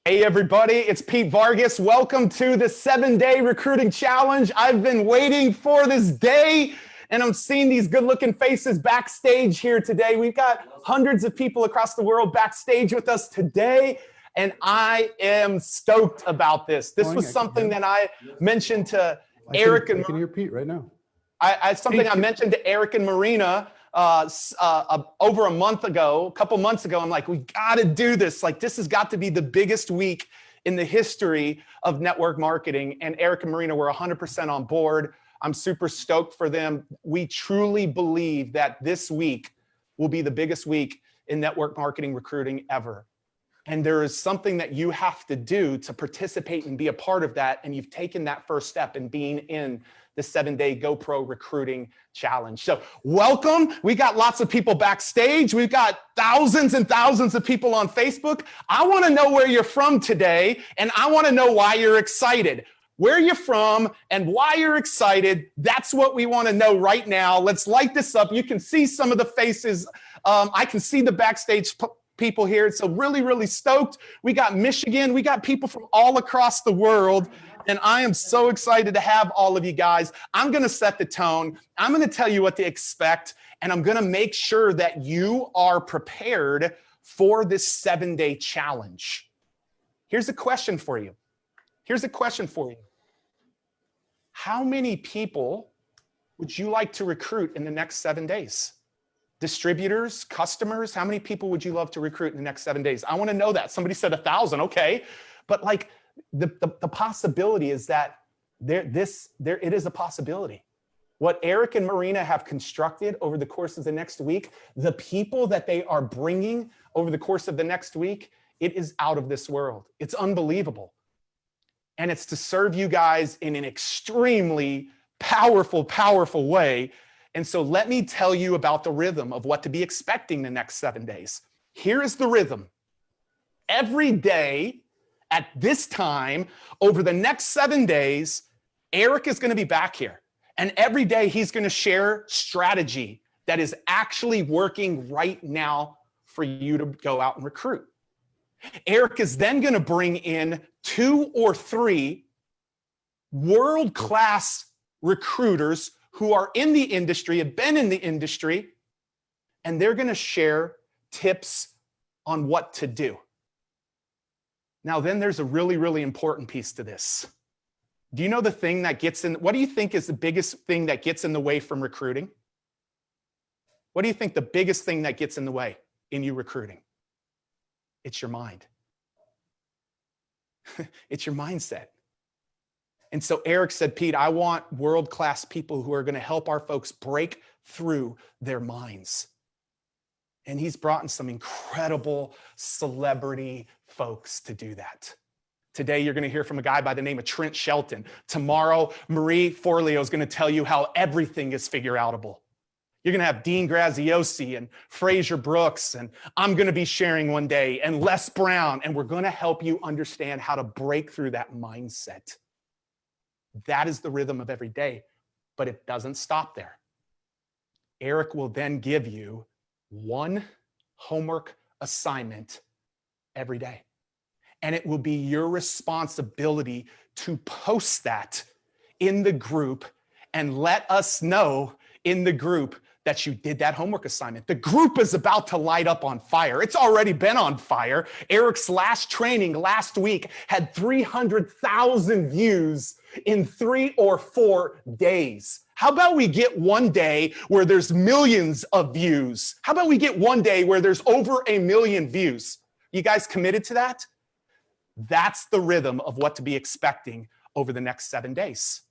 Hey everybody, it's Pete Vargas. Welcome to the 7-Day Recruiting Challenge. I've been waiting for this day and I'm seeing these good-looking faces backstage here today. We've got hundreds of people across the world backstage with us today and I am stoked about this. This was something that I mentioned to Eric and I can hear Pete right now. I mentioned to Eric and Marina over a couple months ago. I'm like, we got to do this. Like, this has got to be the biggest week in the history of network marketing. And Eric and Marina were 100% on board. I'm super stoked for them. We truly believe that this week will be the biggest week in network marketing recruiting ever. And there is something that you have to do to participate and be a part of that. And you've taken that first step in being in the 7-Day GoPro Recruiting Challenge. So welcome. We got lots of people backstage. We've got thousands and thousands of people on Facebook. I want to know where you're from today, and I want to know why you're excited. Where you're from and why you're excited. That's what we want to know right now. Let's light this up. You can see some of the faces. I can see the backstage people here. So really, really stoked. We got Michigan. We got people from all across the world. And I am so excited to have all of you guys. I'm going to set the tone. I'm going to tell you what to expect. And I'm going to make sure that you are prepared for this 7-day challenge. Here's a question for you. How many people would you like to recruit in the next 7 days? Distributors, customers, how many people would you love to recruit in the next 7 days? I want to know that. Somebody said 1,000. Okay. But like the possibility is that it is a possibility. What Eric and Marina have constructed over the course of the next week, the people that they are bringing over the course of the next week, it is out of this world. It's unbelievable. And it's to serve you guys in an extremely powerful, powerful way. And so let me tell you about the rhythm of what to be expecting the next 7 days. Here is the rhythm. Every day at this time, over the next 7 days, Eric is going to be back here. And every day he's going to share strategy that is actually working right now for you to go out and recruit. Eric is then going to bring in 2 or 3 world-class recruiters who are in the industry, have been in the industry, and they're going to share tips on what to do. Now, then there's a really, really important piece to this. Do you know the thing that gets in? What do you think is the biggest thing that gets in the way from recruiting? What do you think the biggest thing that gets in the way in you recruiting? It's your mind. It's your mindset. And so Eric said, Pete, I want world-class people who are going to help our folks break through their minds. And he's brought in some incredible celebrity folks to do that. Today, you're going to hear from a guy by the name of Trent Shelton. Tomorrow, Marie Forleo is going to tell you how everything is figure-outable. You're going to have Dean Graziosi and Fraser Brooks, and I'm going to be sharing one day, and Les Brown, and we're going to help you understand how to break through that mindset. That is the rhythm of every day, but it doesn't stop there. Eric will then give you one homework assignment every day. And it will be your responsibility to post that in the group and let us know in the group that you did that homework assignment. The group is about to light up on fire. It's already been on fire. Eric's last training last week had 300,000 views in 3 or 4 days. How about we get one day where there's millions of views? How about we get one day where there's over 1 million views? You guys committed to that? That's the rhythm of what to be expecting over the next 7 days.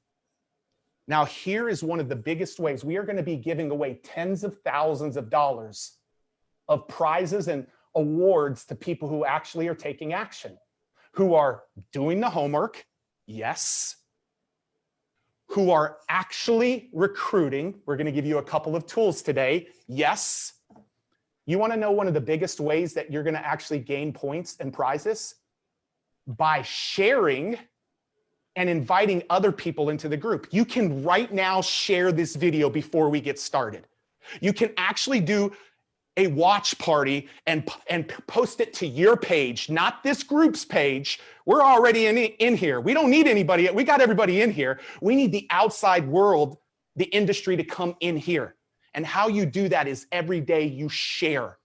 Now, here is one of the biggest ways. We are going to be giving away tens of thousands of dollars of prizes and awards to people who actually are taking action, who are doing the homework, yes, who are actually recruiting. We're going to give you a couple of tools today, yes. You want to know one of the biggest ways that you're going to actually gain points and prizes? By sharing and inviting other people into the group. You can right now share this video before we get started. You can actually do a watch party and post it to your page, not this group's page. We're already in here. We don't need anybody. We got everybody in here. We need the outside world, the industry to come in here. And how you do that is every day you share.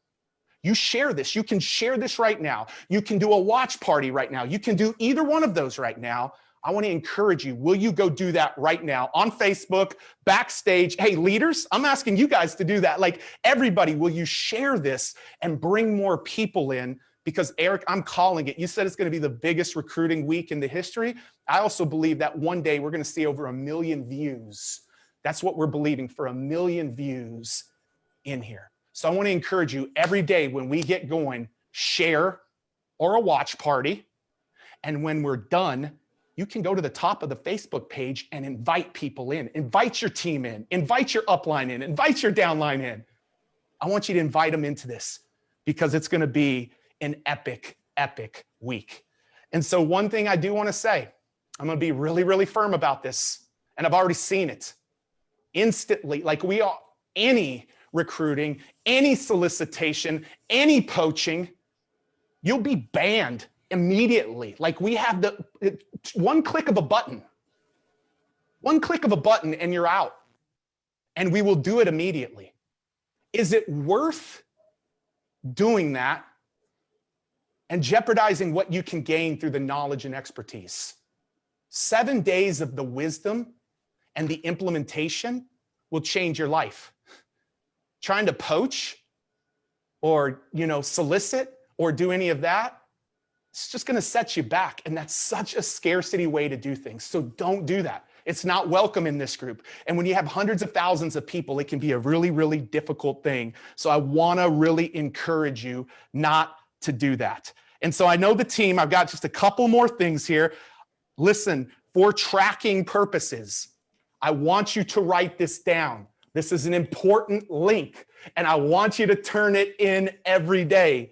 You share this. You can share this right now. You can do a watch party right now. You can do either one of those right now. I want to encourage you. Will you go do that right now on Facebook, backstage? Hey, leaders, I'm asking you guys to do that. Like everybody, will you share this and bring more people in? Because Eric, I'm calling it. You said it's going to be the biggest recruiting week in the history. I also believe that one day we're going to see over 1 million views. That's what we're believing for, 1 million views in here. So I want to encourage you every day when we get going, share or a watch party. And when we're done, you can go to the top of the Facebook page and invite people in, invite your team in, invite your upline in, invite your downline in. I want you to invite them into this because it's going to be an epic, epic week. And so one thing I do want to say, I'm going to be really, really firm about this. And I've already seen it instantly. Like we are, any recruiting, any solicitation, any poaching, you'll be banned immediately. Like we have the one click of a button and you're out. And we will do it immediately. Is it worth doing that and jeopardizing what you can gain through the knowledge and expertise? 7 days of the wisdom and the implementation will change your life. Trying to poach or, solicit or do any of that, it's just going to set you back. And that's such a scarcity way to do things. So don't do that. It's not welcome in this group. And when you have hundreds of thousands of people, it can be a really, really difficult thing. So I want to really encourage you not to do that. And so I know the team, I've got just a couple more things here. Listen, for tracking purposes, I want you to write this down. This is an important link, and I want you to turn it in every day.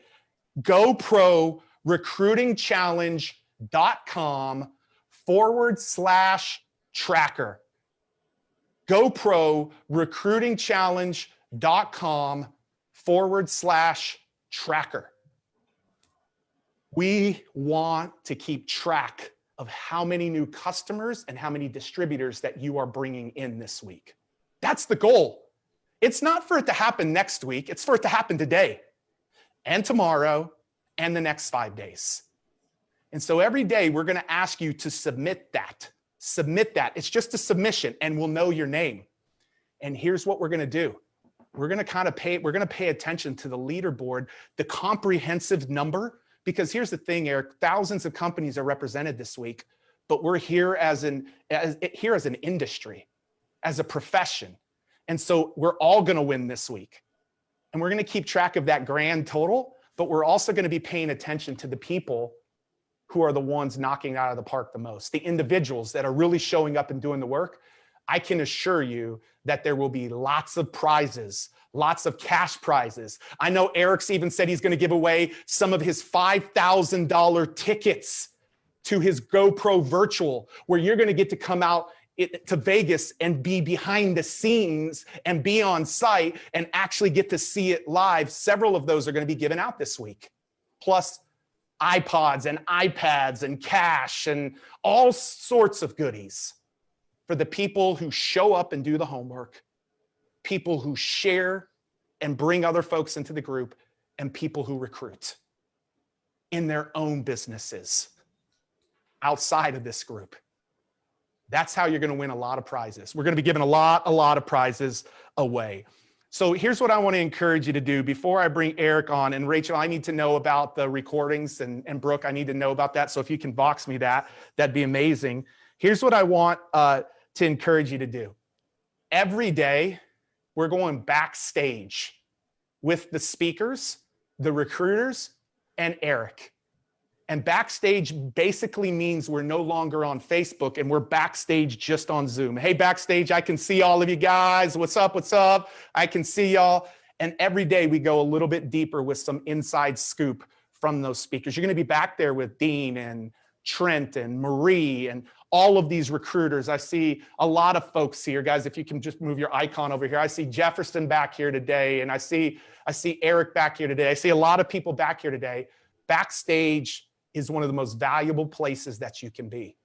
GoProRecruitingChallenge.com/tracker. GoProRecruitingChallenge.com/tracker. We want to keep track of how many new customers and how many distributors that you are bringing in this week. That's the goal. It's not for it to happen next week. It's for it to happen today and tomorrow and the next 5 days. And so every day we're going to ask you to submit that. Submit that. It's just a submission and we'll know your name. And here's what we're going to do. We're going to pay attention to the leaderboard, the comprehensive number, because here's the thing, Eric, thousands of companies are represented this week, but we're here as an industry, as a profession. And so we're all going to win this week. And we're going to keep track of that grand total, but we're also going to be paying attention to the people who are the ones knocking it out of the park the most, the individuals that are really showing up and doing the work. I can assure you that there will be lots of prizes, lots of cash prizes. I know Eric's even said he's going to give away some of his $5,000 tickets to his GoPro Virtual, where you're going to get to come out to Vegas and be behind the scenes and be on site and actually get to see it live. Several of those are going to be given out this week, plus iPods and iPads and cash and all sorts of goodies for the people who show up and do the homework, people who share and bring other folks into the group, and people who recruit in their own businesses outside of this group. That's how you're going to win a lot of prizes. We're going to be giving a lot of prizes away. So here's what I want to encourage you to do before I bring Eric on. And Rachel, I need to know about the recordings, and Brooke, I need to know about that. So if you can box me that, that'd be amazing. Here's what I want to encourage you to do. Every day, we're going backstage with the speakers, the recruiters, and Eric. And backstage basically means we're no longer on Facebook and we're backstage just on Zoom. Hey, backstage, I can see all of you guys. What's up? What's up? I can see y'all. And every day we go a little bit deeper with some inside scoop from those speakers. You're going to be back there with Dean and Trent and Marie and all of these recruiters. I see a lot of folks here, guys. If you can just move your icon over here. I see Jefferson back here today, and I see Eric back here today. I see a lot of people back here today. Backstage is one of the most valuable places that you can be.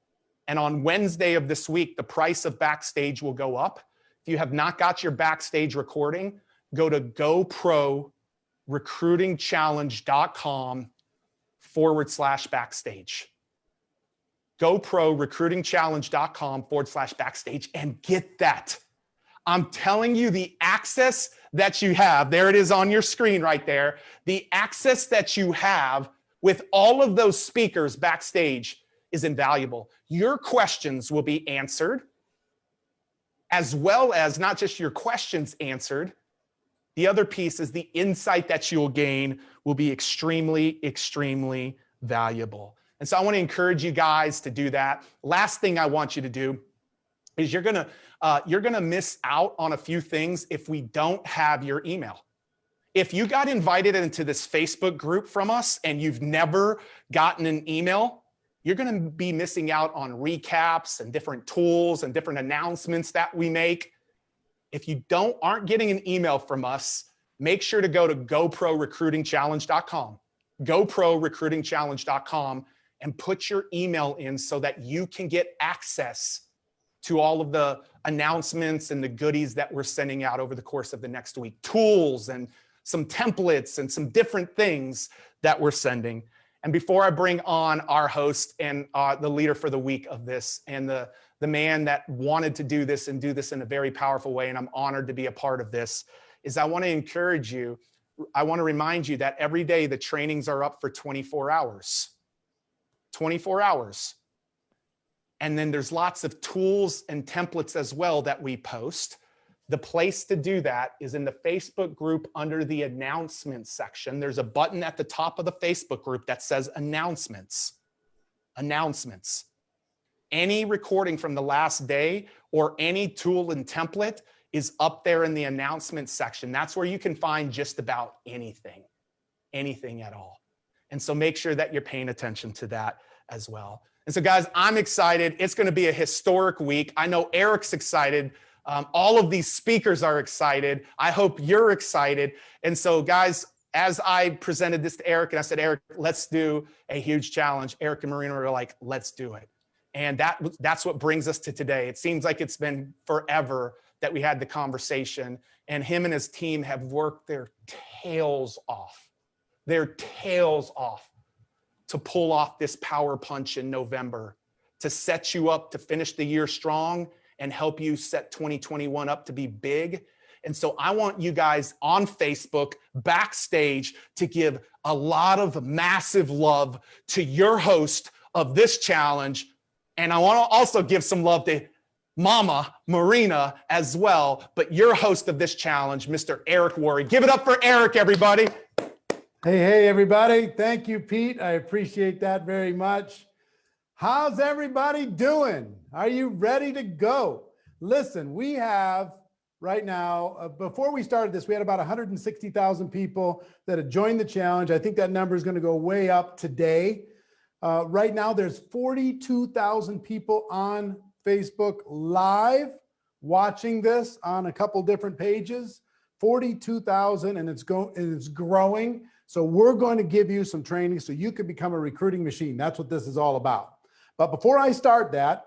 And on Wednesday of this week, the price of Backstage will go up. If you have not got your Backstage recording, go to GoProRecruitingChallenge.com/backstage. GoProRecruitingChallenge.com/backstage and get that. I'm telling you, the access that you have, there it is on your screen right there, the access that you have with all of those speakers backstage is invaluable. Your questions will be answered, as well as not just your questions answered. The other piece is the insight that you'll gain will be extremely, extremely valuable. And so I want to encourage you guys to do that. Last thing I want you to do is you're gonna miss out on a few things if we don't have your email. If you got invited into this Facebook group from us and you've never gotten an email, you're going to be missing out on recaps and different tools and different announcements that we make. If you aren't getting an email from us, make sure to go to GoProRecruitingChallenge.com, GoProRecruitingChallenge.com, and put your email in so that you can get access to all of the announcements and the goodies that we're sending out over the course of the next week, tools and some templates and some different things that we're sending. And before I bring on our host and the leader for the week of this, and the man that wanted to do this and do this in a very powerful way, and I'm honored to be a part of this, is I want to encourage you. I want to remind you that every day the trainings are up for 24 hours. 24 hours. And then there's lots of tools and templates as well that we post. The place to do that is in the Facebook group under the announcements section. There's a button at the top of the Facebook group that says announcements. Announcements. Any recording from the last day or any tool and template is up there in the announcements section. That's where you can find just about anything at all. And so make sure that you're paying attention to that as well. And so guys, I'm excited. It's going to be a historic week. I know Eric's excited. All of these speakers are excited. I hope you're excited. And so guys, as I presented this to Eric and I said, Eric, let's do a huge challenge. Eric and Marina were like, let's do it. And that's what brings us to today. It seems like it's been forever that we had the conversation, and him and his team have worked their tails off to pull off this power punch in November, to set you up to finish the year strong and help you set 2021 up to be big. And so I want you guys on Facebook, backstage, to give a lot of massive love to your host of this challenge. And I want to also give some love to Mama Marina as well, but your host of this challenge, Mr. Eric Worre. Give it up for Eric, everybody. Hey, everybody. Thank you, Pete. I appreciate that very much. How's everybody doing? Are you ready to go? Listen, we have right now, before we started this, we had about 160,000 people that had joined the challenge. I think that number is going to go way up today. Right now, there's 42,000 people on Facebook Live watching this on a couple different pages. 42,000, and it's growing. So we're going to give you some training so you can become a recruiting machine. That's what this is all about. But before I start that,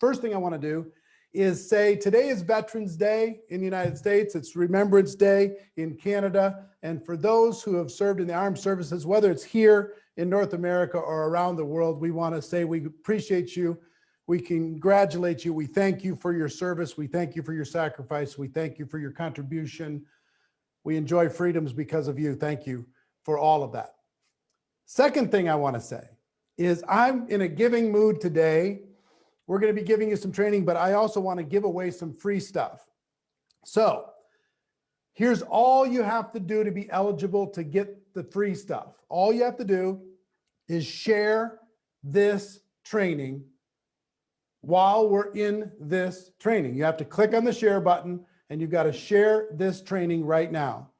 first thing I want to do is say today is Veterans Day in the United States. It's Remembrance Day in Canada. And for those who have served in the armed services, whether it's here in North America or around the world, we want to say we appreciate you. We congratulate you. We thank you for your service. We thank you for your sacrifice. We thank you for your contribution. We enjoy freedoms because of you. Thank you for all of that. Second thing I want to say is I'm in a giving mood today. We're going to be giving you some training, but I also want to give away some free stuff. So here's all you have to do to be eligible to get the free stuff. All you have to do is share this training while we're in this training. You have to click on the share button and you've got to share this training right now.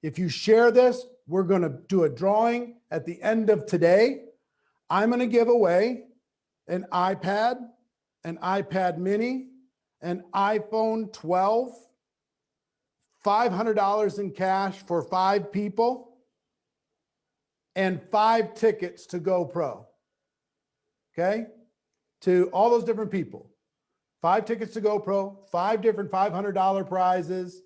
If you share this, we're going to do a drawing at the end of today. I'm going to give away an iPad an iPad mini, an iPhone 12, $500 in cash for 5 people, and 5 tickets to GoPro. Okay? To all those different people. 5 tickets to GoPro, 5 different $500 prizes,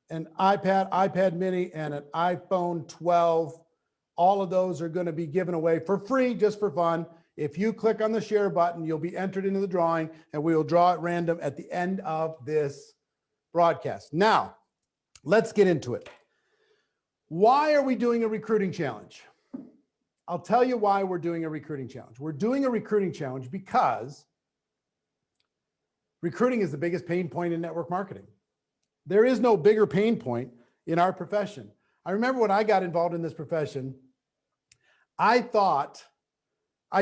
an iPad mini, and an iPhone 12. All of those are going to be given away for free, just for fun. If you click on the share button, you'll be entered into the drawing, and we will draw at random at the end of this broadcast. Now, let's get into it. Why are we doing a recruiting challenge? I'll tell you why we're doing a recruiting challenge. We're doing a recruiting challenge because recruiting is the biggest pain point in network marketing. There is no bigger pain point in our profession. I remember when I got involved in this profession, I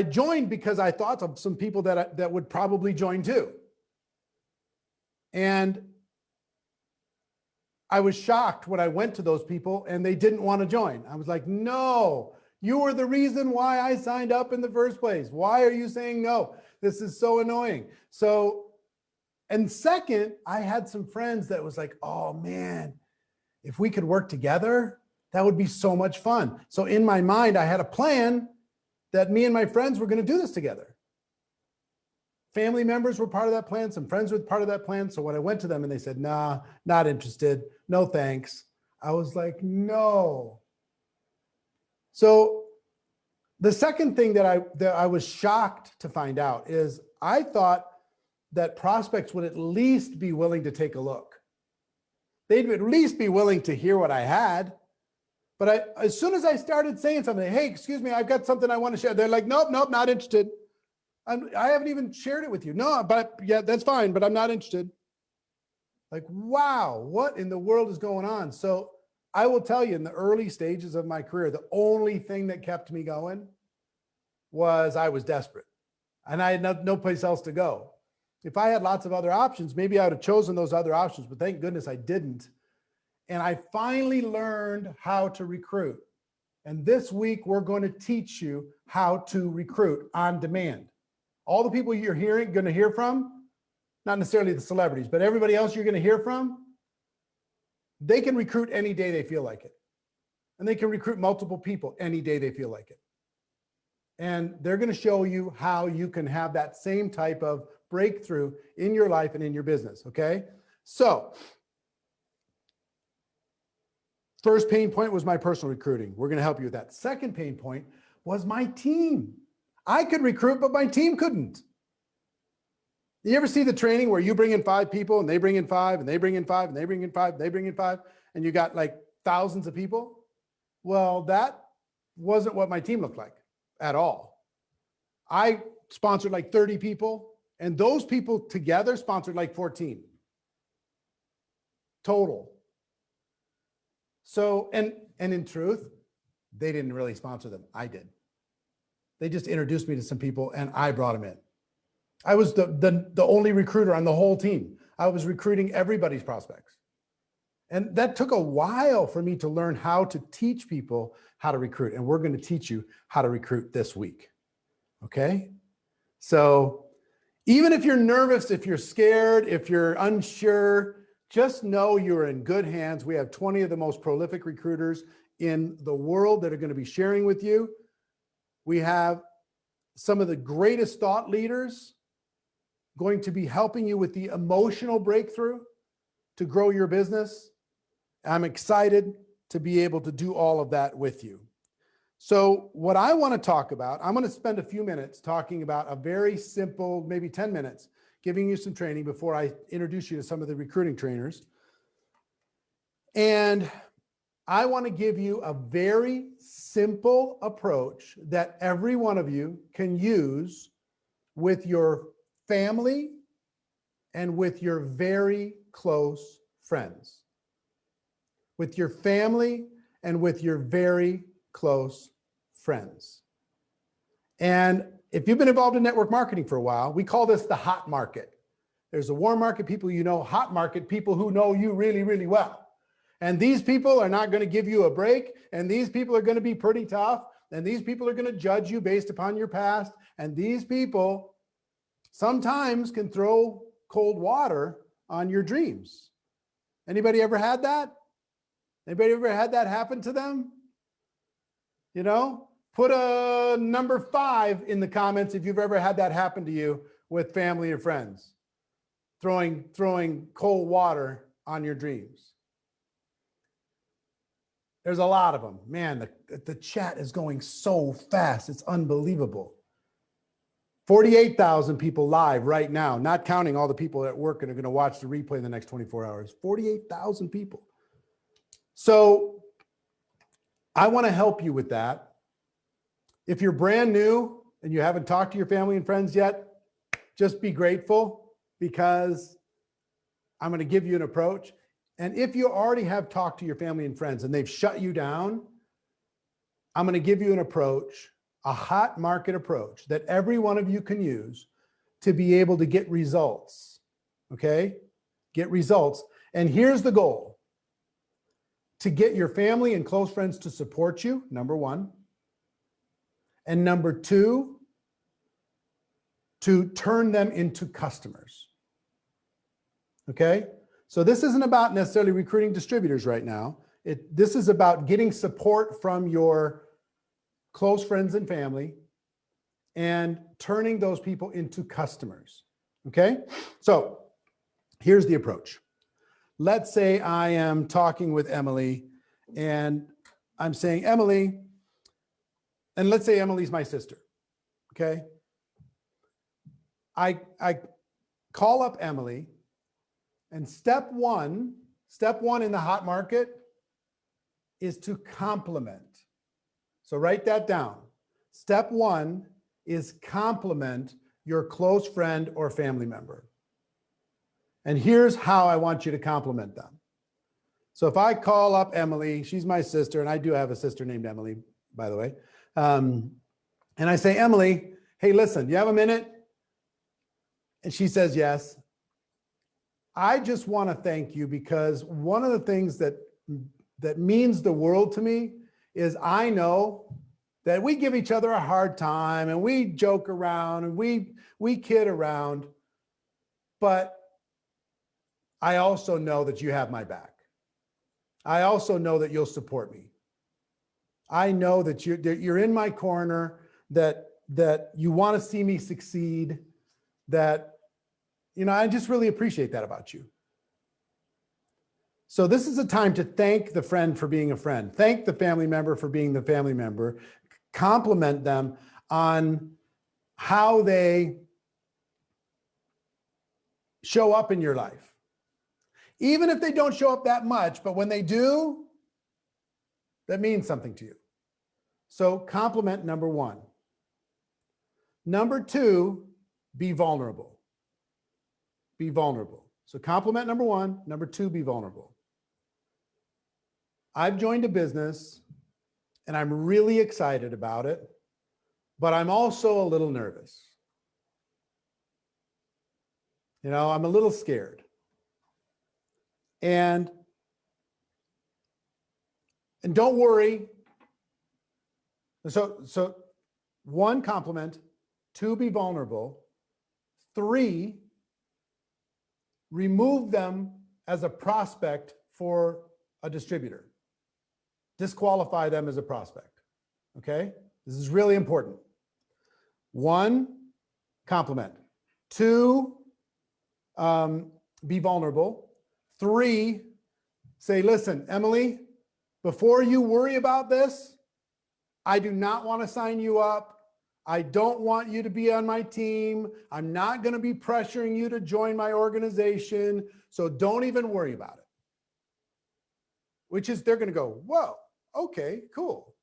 joined because I thought of some people that would probably join too. And I was shocked when I went to those people and they didn't want to join. I was like, no, you were the reason why I signed up in the first place. Why are you saying no? This is so annoying. And second, I had some friends that was like, oh man, if we could work together, that would be so much fun. So in my mind, I had a plan that me and my friends were going to do this together. Family members were part of that plan. Some friends were part of that plan. So when I went to them and they said, nah, not interested. No, thanks. I was like, no. So the second thing that I was shocked to find out is I thought that prospects would at least be willing to take a look. They'd at least be willing to hear what I had. But as soon as I started saying something, hey, excuse me, I've got something I want to share. They're like, nope, not interested. I haven't even shared it with you. No, but yeah, that's fine, but I'm not interested. Like, wow, what in the world is going on? So I will tell you, in the early stages of my career, the only thing that kept me going was I was desperate and I had no place else to go. If I had lots of other options, maybe I would have chosen those other options, but thank goodness I didn't. And I finally learned how to recruit. And this week, we're going to teach you how to recruit on demand. All the people you're going to hear from, not necessarily the celebrities, but everybody else you're going to hear from, they can recruit any day they feel like it. And they can recruit multiple people any day they feel like it. And they're going to show you how you can have that same type of breakthrough in your life and in your business, okay? So, first pain point was my personal recruiting. We're going to help you with that. Second pain point was my team. I could recruit, but my team couldn't. You ever see the training where you bring in 5 people and they bring in 5 and they bring in 5 and they bring in 5 and they bring in 5 and you got like thousands of people? Well, that wasn't what my team looked like at all. I sponsored like 30 people and those people together sponsored like 14 total. So, and in truth, they didn't really sponsor them. I did. They just introduced me to some people and I brought them in. I was the only recruiter on the whole team. I was recruiting everybody's prospects. And that took a while for me to learn how to teach people how to recruit. And we're going to teach you how to recruit this week. Okay? So even if you're nervous, if you're scared, if you're unsure, just know you're in good hands. We have 20 of the most prolific recruiters in the world that are going to be sharing with you. We have some of the greatest thought leaders going to be helping you with the emotional breakthrough to grow your business. I'm excited to be able to do all of that with you. So what I want to talk about, I'm going to spend a few minutes talking about a very simple, maybe 10 minutes, giving you some training before I introduce you to some of the recruiting trainers. And I want to give you a very simple approach that every one of you can use with your family and with your very close friends. With your family and with your very close friends. And if you've been involved in network marketing for a while, we call this the hot market. There's a warm market, people you know, hot market, people who know you really, really well. And these people are not going to give you a break. And these people are going to be pretty tough. And these people are going to judge you based upon your past. And these people sometimes can throw cold water on your dreams. Anybody ever had that? Anybody ever had that happen to them? You know, put a number 5 in the comments if you've ever had that happen to you with family or friends, throwing cold water on your dreams. There's a lot of them. Man, the chat is going so fast. It's unbelievable. 48,000 people live right now, not counting all the people at work and are going to watch the replay in the next 24 hours. 48,000 people. So I want to help you with that. If you're brand new and you haven't talked to your family and friends yet, just be grateful, because I'm going to give you an approach. And if you already have talked to your family and friends and they've shut you down, I'm going to give you an approach, a hot market approach that every one of you can use to be able to get results. Okay? Get results. And here's the goal: to get your family and close friends to support you, number 1. And number 2, to turn them into customers. Okay? So this isn't about necessarily recruiting distributors right now. This is about getting support from your close friends and family and turning those people into customers. Okay? So here's the approach. Let's say I am talking with Emily and I'm saying, Emily, and let's say Emily's my sister. Okay? I call up Emily, and step one in the hot market is to compliment. So write that down. Step 1 is compliment your close friend or family member. And here's how I want you to compliment them. So if I call up Emily, she's my sister, and I do have a sister named Emily, by the way. And I say, Emily, hey, listen, you have a minute? And she says, yes. I just want to thank you, because one of the things that means the world to me is I know that we give each other a hard time and we joke around and we kid around, but I also know that you have my back. I also know that you'll support me. I know that you're in my corner, that you want to see me succeed, that, you know, I just really appreciate that about you. So this is a time to thank the friend for being a friend. Thank the family member for being the family member. Compliment them on how they show up in your life. Even if they don't show up that much, but when they do, that means something to you. So compliment number 1. Number 2, be vulnerable. Be vulnerable. So compliment number 1, number 2, be vulnerable. I've joined a business and I'm really excited about it, but I'm also a little nervous. You know, I'm a little scared. And don't worry. So 1, compliment. 2, be vulnerable. 3, remove them as a prospect for a distributor. Disqualify them as a prospect. Okay? This is really important. 1, compliment. 2, be vulnerable. 3, say, listen, Emily, before you worry about this, I do not want to sign you up. I don't want you to be on my team. I'm not going to be pressuring you to join my organization. So don't even worry about it. Which is, they're going to go, whoa, okay, cool.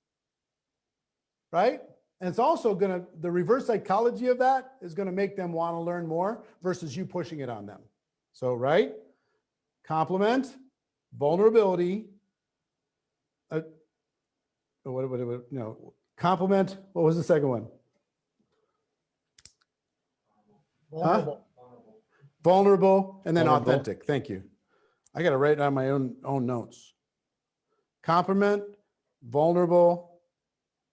Right? And it's also going to, the reverse psychology of that is going to make them want to learn more versus you pushing it on them. So, right? Compliment, vulnerability, compliment. What was the second one? Vulnerable. Vulnerable, and then Vulnerable. authentic. Thank you. I got to write down my own notes. Compliment, vulnerable.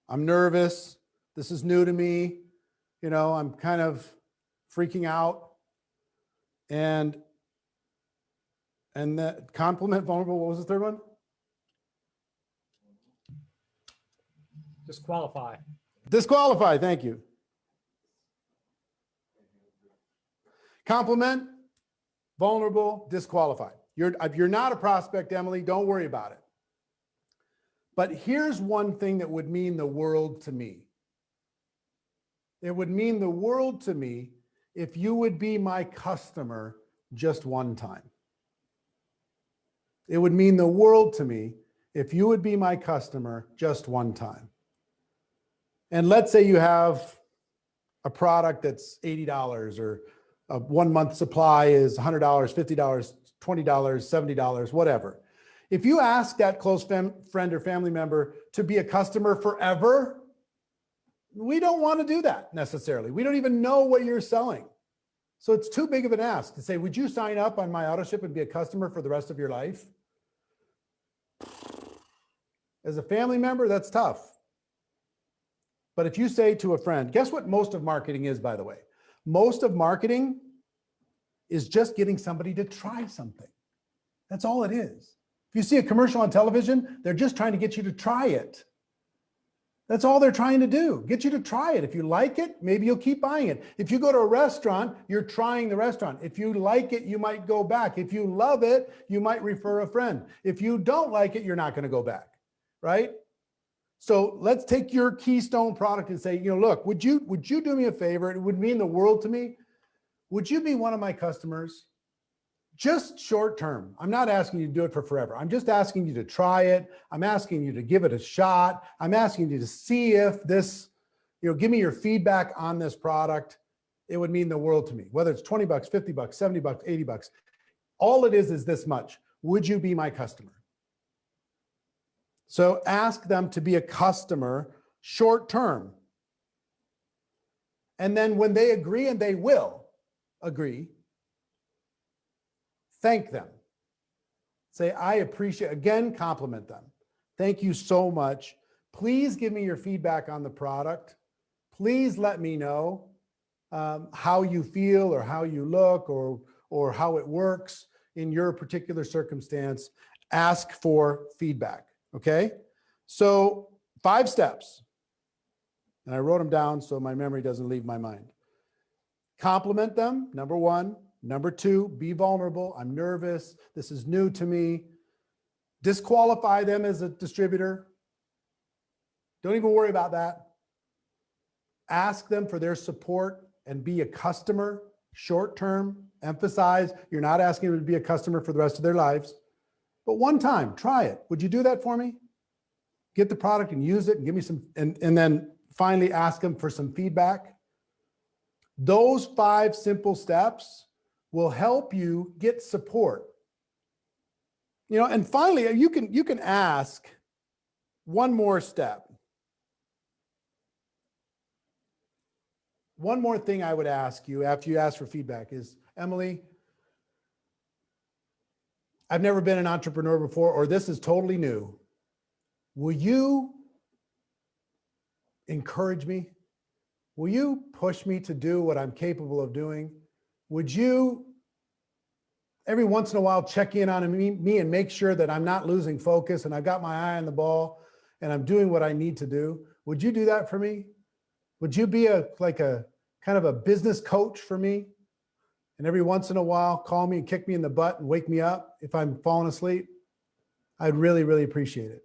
I'm nervous. This is new to me. You know, I'm kind of freaking out, and that compliment, vulnerable. What was the third one? Disqualify. Disqualify. Thank you. Compliment, vulnerable, disqualify. If you're not a prospect, Emily, don't worry about it. But here's one thing that would mean the world to me. It would mean the world to me if you would be my customer just one time. It would mean the world to me if you would be my customer just one time. And let's say you have a product that's $80 or a 1 month supply is $100, $50, $20, $70, whatever. If you ask that close friend or family member to be a customer forever, we don't want to do that necessarily. We don't even know what you're selling. So it's too big of an ask to say, would you sign up on my auto ship and be a customer for the rest of your life? As a family member, that's tough. But if you say to a friend, guess what most of marketing is, by the way? Most of marketing is just getting somebody to try something. That's all it is. If you see a commercial on television, they're just trying to get you to try it. That's all they're trying to do, get you to try it. If you like it, maybe you'll keep buying it. If you go to a restaurant, you're trying the restaurant. If you like it, you might go back. If you love it, you might refer a friend. If you don't like it, you're not going to go back, right? So let's take your keystone product and say, look, would you do me a favor? It would mean the world to me. Would you be one of my customers? Just short term. I'm not asking you to do it for forever. I'm just asking you to try it. I'm asking you to give it a shot. I'm asking you to see if this, give me your feedback on this product. It would mean the world to me, whether it's $20, $50, $70, $80. All it is this much. Would you be my customer? So ask them to be a customer short term. And then when they agree, and they will agree, thank them. Say, I appreciate, again, compliment them. Thank you so much. Please give me your feedback on the product. Please let me know how you feel or how you look or how it works in your particular circumstance. Ask for feedback, okay? So 5 steps, and I wrote them down so my memory doesn't leave my mind. Compliment them, number 1. Number 2, be vulnerable. I'm nervous. This is new to me. Disqualify them as a distributor. Don't even worry about that. Ask them for their support and be a customer short term. Emphasize you're not asking them to be a customer for the rest of their lives, but one time, try it. Would you do that for me? Get the product and use it and give me some, and then finally ask them for some feedback. Those 5 simple steps will help you get support. And finally, you can ask one more step. One more thing I would ask you after you ask for feedback is, Emily, I've never been an entrepreneur before, or this is totally new. Will you encourage me? Will you push me to do what I'm capable of doing? Would you every once in a while check in on me and make sure that I'm not losing focus and I've got my eye on the ball and I'm doing what I need to do? Would you do that for me? Would you be like a kind of a business coach for me? And every once in a while, call me and kick me in the butt and wake me up if I'm falling asleep? I'd really, really appreciate it.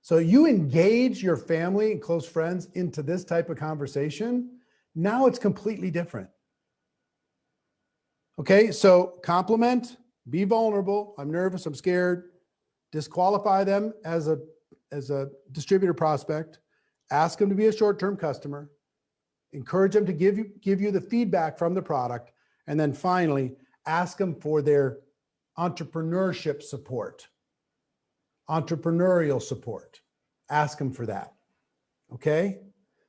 So you engage your family and close friends into this type of conversation. Now it's completely different. Okay, so compliment, be vulnerable. I'm nervous, I'm scared. Disqualify them as a distributor prospect. Ask them to be a short-term customer. Encourage them to give you the feedback from the product. And then finally, ask them for their entrepreneurship support, entrepreneurial support. Ask them for that. Okay,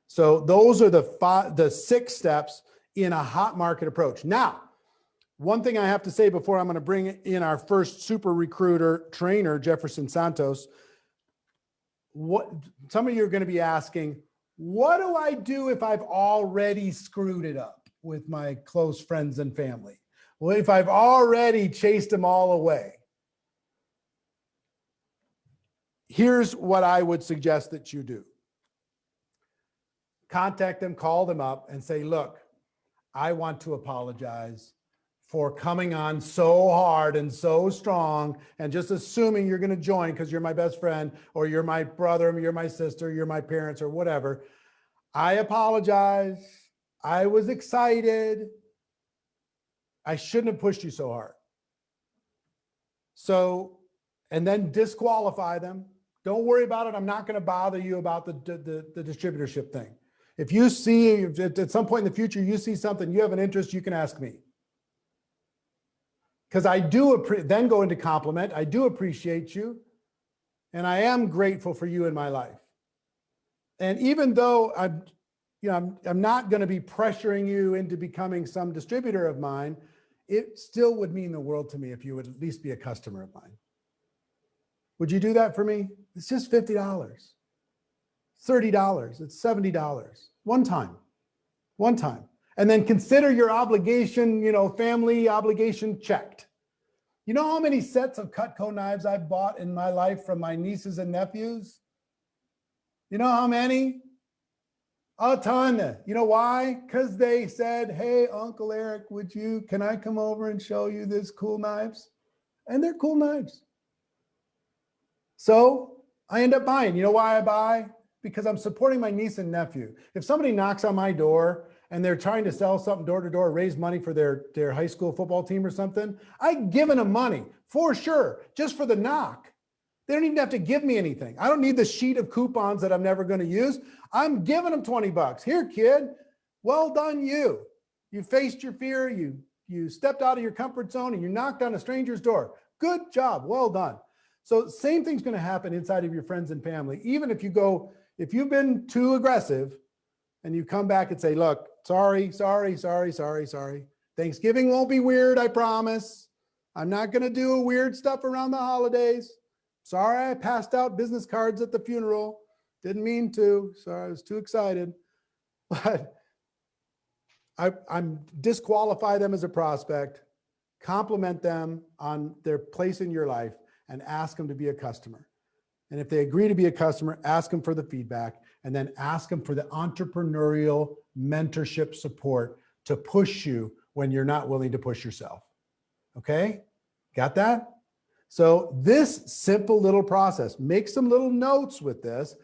so those are the 6 steps in a hot market approach. Now, one thing I have to say before I'm going to bring in our first super recruiter trainer, Jefferson Santos. Some of you are going to be asking, what do I do if I've already screwed it up? with my close friends and family? Well, if I've already chased them all away, here's what I would suggest that you do. Contact them, call them up and say, look, I want to apologize for coming on so hard and so strong and just assuming you're going to join because you're my best friend or you're my brother, or you're my sister, you're my parents or whatever. I apologize. I was excited. I shouldn't have pushed you so hard. So, and then disqualify them. Don't worry about it. I'm not going to bother you about the distributorship thing. If you see, if at some point in the future, you see something, you have an interest, you can ask me. Because I do then go into compliment. I do appreciate you. And I am grateful for you in my life. And even though I'm not going to be pressuring you into becoming some distributor of mine, it still would mean the world to me if you would at least be a customer of mine. Would you do that for me? It's just $50, $30, it's $70, one time. And then consider your obligation, family obligation checked. You know how many sets of Cutco knives I've bought in my life from my nieces and nephews? You know how many? A ton. You know why? Because they said, hey, Uncle Eric, can I come over and show you this cool knives? And they're cool knives. So I end up buying. You know why I buy? Because I'm supporting my niece and nephew. If somebody knocks on my door and they're trying to sell something door to door, raise money for their high school football team or something, I've given them money for sure, just for the knock. They don't even have to give me anything. I don't need the sheet of coupons that I'm never going to use. I'm giving them 20 bucks. Here, kid, well done you. You faced your fear. You stepped out of your comfort zone and you knocked on a stranger's door. Good job. Well done. So same thing's going to happen inside of your friends and family. Even if you've been too aggressive and you come back and say, look, sorry. Thanksgiving won't be weird. I promise. I'm not going to do weird stuff around the holidays. Sorry, I passed out business cards at the funeral. Didn't mean to. Sorry, I was too excited. But I'm disqualify them as a prospect, compliment them on their place in your life, and ask them to be a customer. And if they agree to be a customer, ask them for the feedback, and then ask them for the entrepreneurial mentorship support to push you when you're not willing to push yourself. Okay? Got that? So this simple little process, make some little notes with this.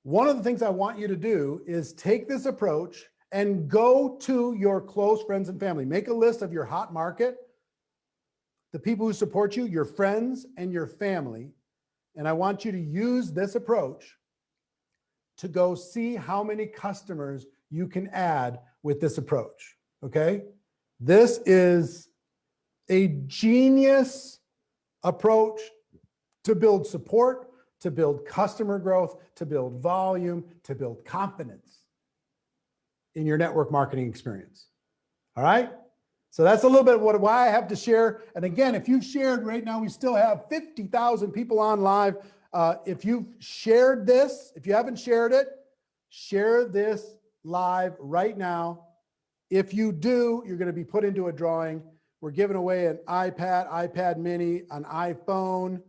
One of the things I want you to do is take this approach and go to your close friends and family. Make a list of your hot market, the people who support you, your friends and your family. And I want you to use this approach to go see how many customers you can add with this approach. Okay? This is a genius approach to build support, to build customer growth, to build volume, to build confidence in your network marketing experience. All right? So that's a little bit why I have to share. And again, if you've shared right now, we still have 50,000 people on live. If you've shared this, if you haven't shared it, share this live right now. If you do, you're going to be put into a drawing. We're giving away an iPad, iPad mini, an iPhone,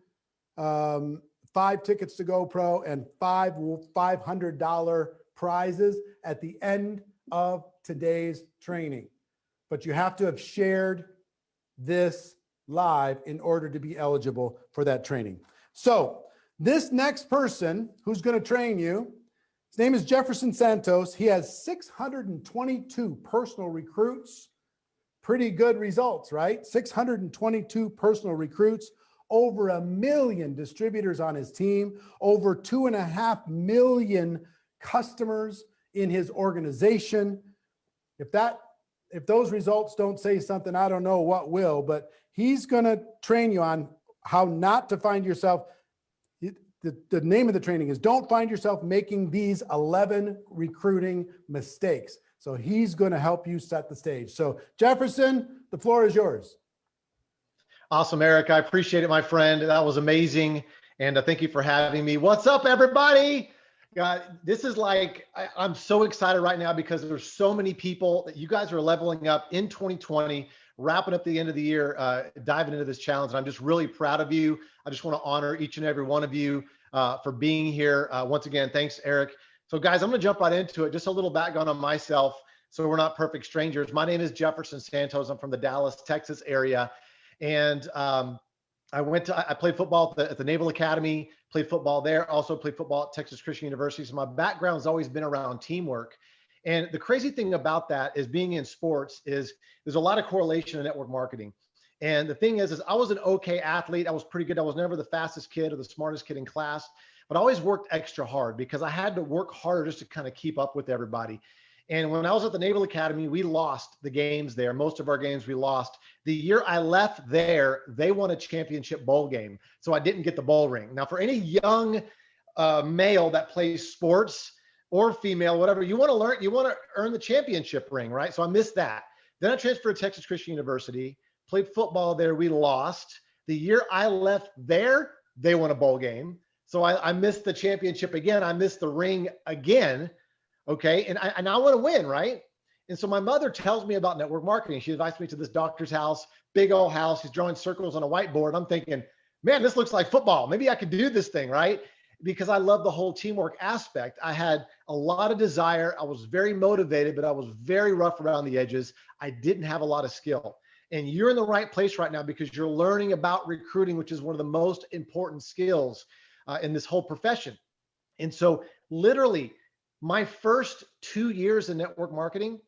5 tickets to GoPro, and 5 $500 prizes at the end of today's training. But you have to have shared this live in order to be eligible for that training. So this next person who's going to train you, his name is Jefferson Santos. He has 622 personal recruits. Pretty good results, right? 622 personal recruits, over 1 million distributors on his team, over 2.5 million customers in his organization. If those results don't say something, I don't know what will, but he's going to train you on how not to find yourself. The name of the training is Don't Find Yourself Making These 11 Recruiting Mistakes. So he's going to help you set the stage. So Jefferson, the floor is yours. Awesome, Eric. I appreciate it, my friend. That was amazing. And thank you for having me. What's up, everybody? God, this is like, I'm so excited right now because there's so many people that you guys are leveling up in 2020, wrapping up the end of the year, diving into this challenge. And I'm just really proud of you. I just want to honor each and every one of you for being here. Once again, thanks, Eric. So guys, I'm going to jump right into it. Just a little background on myself, so we're not perfect strangers. My name is Jefferson Santos. I'm from the Dallas, Texas area. And I played football at the Naval Academy, played football there, also played football at Texas Christian University. So my background's always been around teamwork. And the crazy thing about that is being in sports is there's a lot of correlation in network marketing. And the thing is I was an okay athlete. I was pretty good. I was never the fastest kid or the smartest kid in class, but I always worked extra hard because I had to work harder just to kind of keep up with everybody. And when I was at the Naval Academy, we lost the games there. Most of our games we lost. The year I left there, they won a championship bowl game. So I didn't get the bowl ring. Now, for any young male that plays sports or female, whatever, you want to earn the championship ring, right? So I missed that. Then I transferred to Texas Christian University, played football there. We lost. The year I left there, they won a bowl game. So I missed the championship again. I missed the ring again. Okay. And I want to win, right? And so my mother tells me about network marketing. She invites me to this doctor's house, big old house. He's drawing circles on a whiteboard. I'm thinking, man, this looks like football. Maybe I could do this thing, right? Because I love the whole teamwork aspect. I had a lot of desire. I was very motivated, but I was very rough around the edges. I didn't have a lot of skill. And you're in the right place right now because you're learning about recruiting, which is one of the most important skills in this whole profession. And so literally, my first 2 years in network marketing,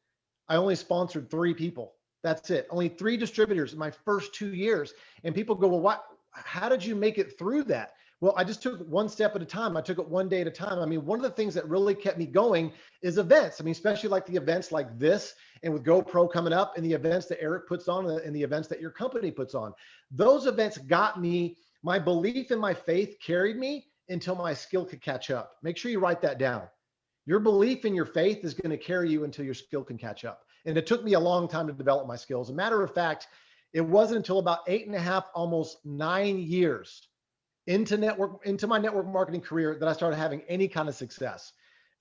I only sponsored 3 people. That's it. Only 3 distributors in my first 2 years. And people go, well, how did you make it through that? Well, I just took one step at a time. I took it one day at a time. I mean, one of the things that really kept me going is events. I mean, especially like the events like this and with GoPro coming up and the events that Eric puts on and the events that your company puts on. Those events got me, my belief in my faith carried me until my skill could catch up. Make sure you write that down. Your belief in your faith is going to carry you until your skill can catch up. And it took me a long time to develop my skills. As a matter of fact, it wasn't until about 8.5, almost 9 years into my network marketing career that I started having any kind of success.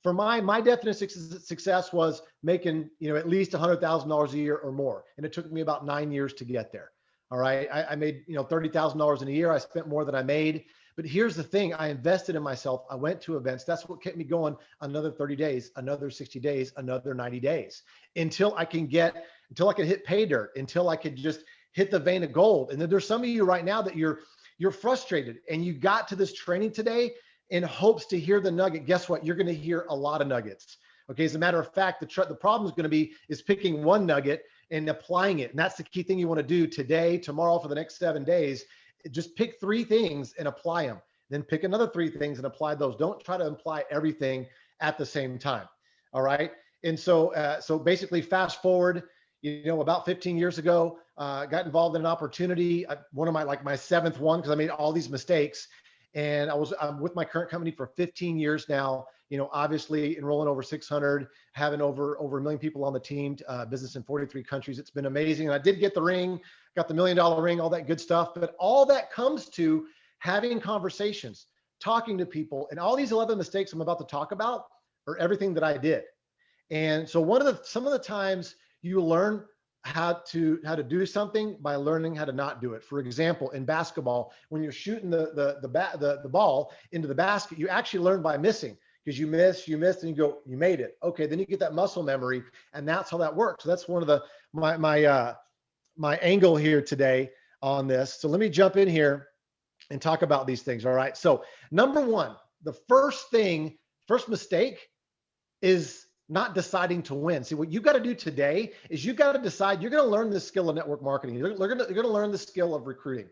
For my definition of success was making, at least $100,000 a year or more. And it took me about 9 years to get there. All right. I made, $30,000 in a year. I spent more than I made. But here's the thing, I invested in myself. I went to events. That's what kept me going another 30 days, another 60 days, another 90 days until I can hit pay dirt, until I could just hit the vein of gold. And then there's some of you right now that you're frustrated and you got to this training today in hopes to hear the nugget. Guess what? You're going to hear a lot of nuggets. Okay. As a matter of fact, the problem is going to be picking one nugget and applying it. And that's the key thing you want to do today, tomorrow, for the next 7 days. Just pick 3 things and apply them. Then pick another 3 things and apply those. Don't try to apply everything at the same time. All right. And so basically fast forward, about 15 years ago, got involved in an opportunity. One of my 7th one, because I made all these mistakes. And I'm with my current company for 15 years now, obviously enrolling over 600, having over 1 million people on the team, business in 43 countries. It's been amazing. And I did get the ring, got the $1 million ring, all that good stuff. But all that comes to having conversations, talking to people, and all these 11 mistakes I'm about to talk about are everything that I did. And so some of the times you learn how to do something by learning how to not do it. For example, in basketball, when you're shooting the ball into the basket, you actually learn by missing, because you missed, and you go, you made it. Okay, then you get that muscle memory, and that's how that works. So that's one of my angle here today on this. So let me jump in here and talk about these things. All right. So number 1, the first mistake is not deciding to win. See, what you got to do today is you got to decide you're going to learn the skill of network marketing. You're going to learn the skill of recruiting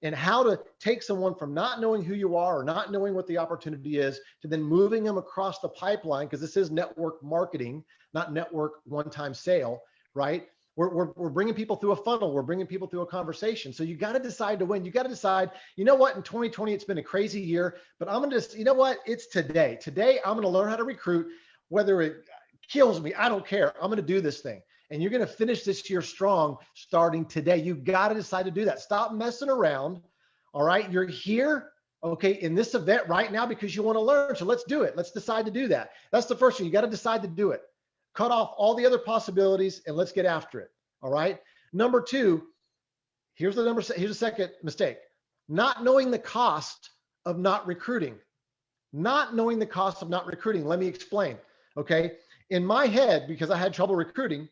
and how to take someone from not knowing who you are or not knowing what the opportunity is to then moving them across the pipeline, because this is network marketing, not network one-time sale, right? We're bringing people through a funnel. We're bringing people through a conversation. So you got to decide to win. You got to decide, in 2020, it's been a crazy year, but I'm going to it's today. Today, I'm going to learn how to recruit. Whether it kills me, I don't care. I'm going to do this thing. And you're going to finish this year strong starting today. You got to decide to do that. Stop messing around. All right. You're here okay, in this event right now because you want to learn. So let's do it. Let's decide to do that. That's the first thing. You got to decide to do it. Cut off all the other possibilities and let's get after it. All right. Number two, here's the second mistake. Not knowing the cost of not recruiting. Not knowing the cost of not recruiting. Let me explain. Okay. In my head, because I had trouble recruiting,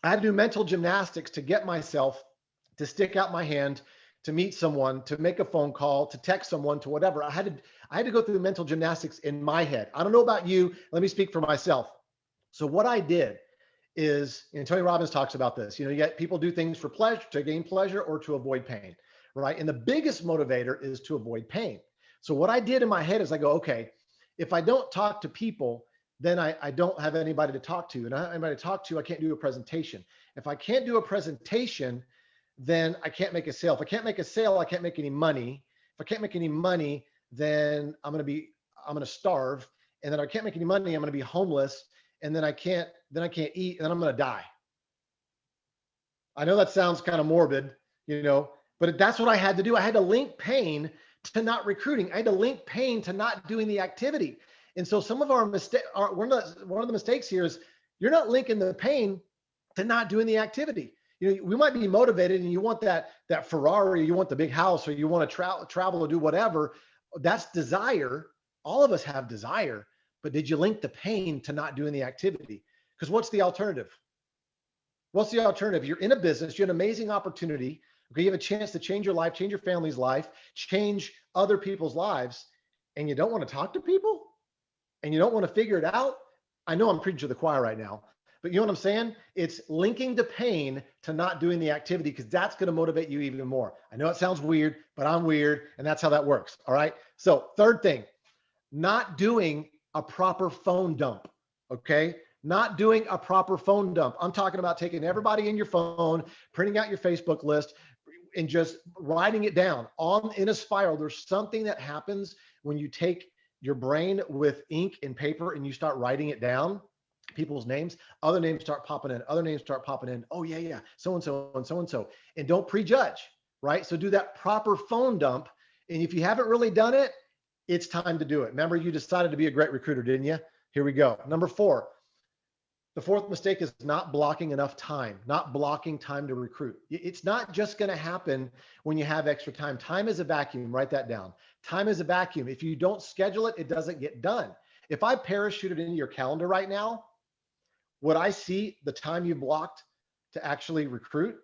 I had to do mental gymnastics to get myself to stick out my hand, to meet someone, to make a phone call, to text someone, to whatever. I had to go through mental gymnastics in my head. I don't know about you. Let me speak for myself. So what I did is, and Tony Robbins talks about this, you get people do things for pleasure, to gain pleasure or to avoid pain, right? And the biggest motivator is to avoid pain. So what I did in my head is I go, okay, if I don't talk to people, then I don't have anybody to talk to. And I don't have anybody to talk to, I can't do a presentation. If I can't do a presentation, then I can't make a sale. If I can't make a sale, I can't make any money. If I can't make any money, then I'm going to starve. And then I can't make any money, I'm going to be homeless. And then I can't eat, and then I'm going to die. I know that sounds kind of morbid, but that's what I had to do. I had to link pain to not recruiting. I had to link pain to not doing the activity. And so some of our mistakes, one of the mistakes here is you're not linking the pain to not doing the activity. We might be motivated and you want that Ferrari, you want the big house, or you want to travel or do whatever. That's desire. All of us have desire, but did you link the pain to not doing the activity? Because what's the alternative? What's the alternative? You're in a business, you have an amazing opportunity. Okay, you have a chance to change your life, change your family's life, change other people's lives, and you don't want to talk to people? And you don't want to figure it out? I know I'm preaching to the choir right now, but you know what I'm saying? It's linking the pain to not doing the activity, because that's going to motivate you even more. I know it sounds weird, but I'm weird, and that's how that works. All right. So third thing, not doing a proper phone dump. Okay. Not doing a proper phone dump. I'm talking about taking everybody in your phone, printing out your Facebook list, and just writing it down in a spiral. There's something that happens when you take your brain with ink and paper and you start writing it down, people's names, other names start popping in, other names start popping in. Oh yeah. So-and-so and so-and-so. And don't prejudge, right? So do that proper phone dump. And if you haven't really done it, it's time to do it. Remember, you decided to be a great recruiter, didn't you? Here we go. Number 4. The fourth mistake is not blocking enough time, not blocking time to recruit. It's not just going to happen when you have extra time. Time is a vacuum. Write that down. Time is a vacuum. If you don't schedule it, it doesn't get done. If I parachuted into your calendar right now, would I see the time you blocked to actually recruit?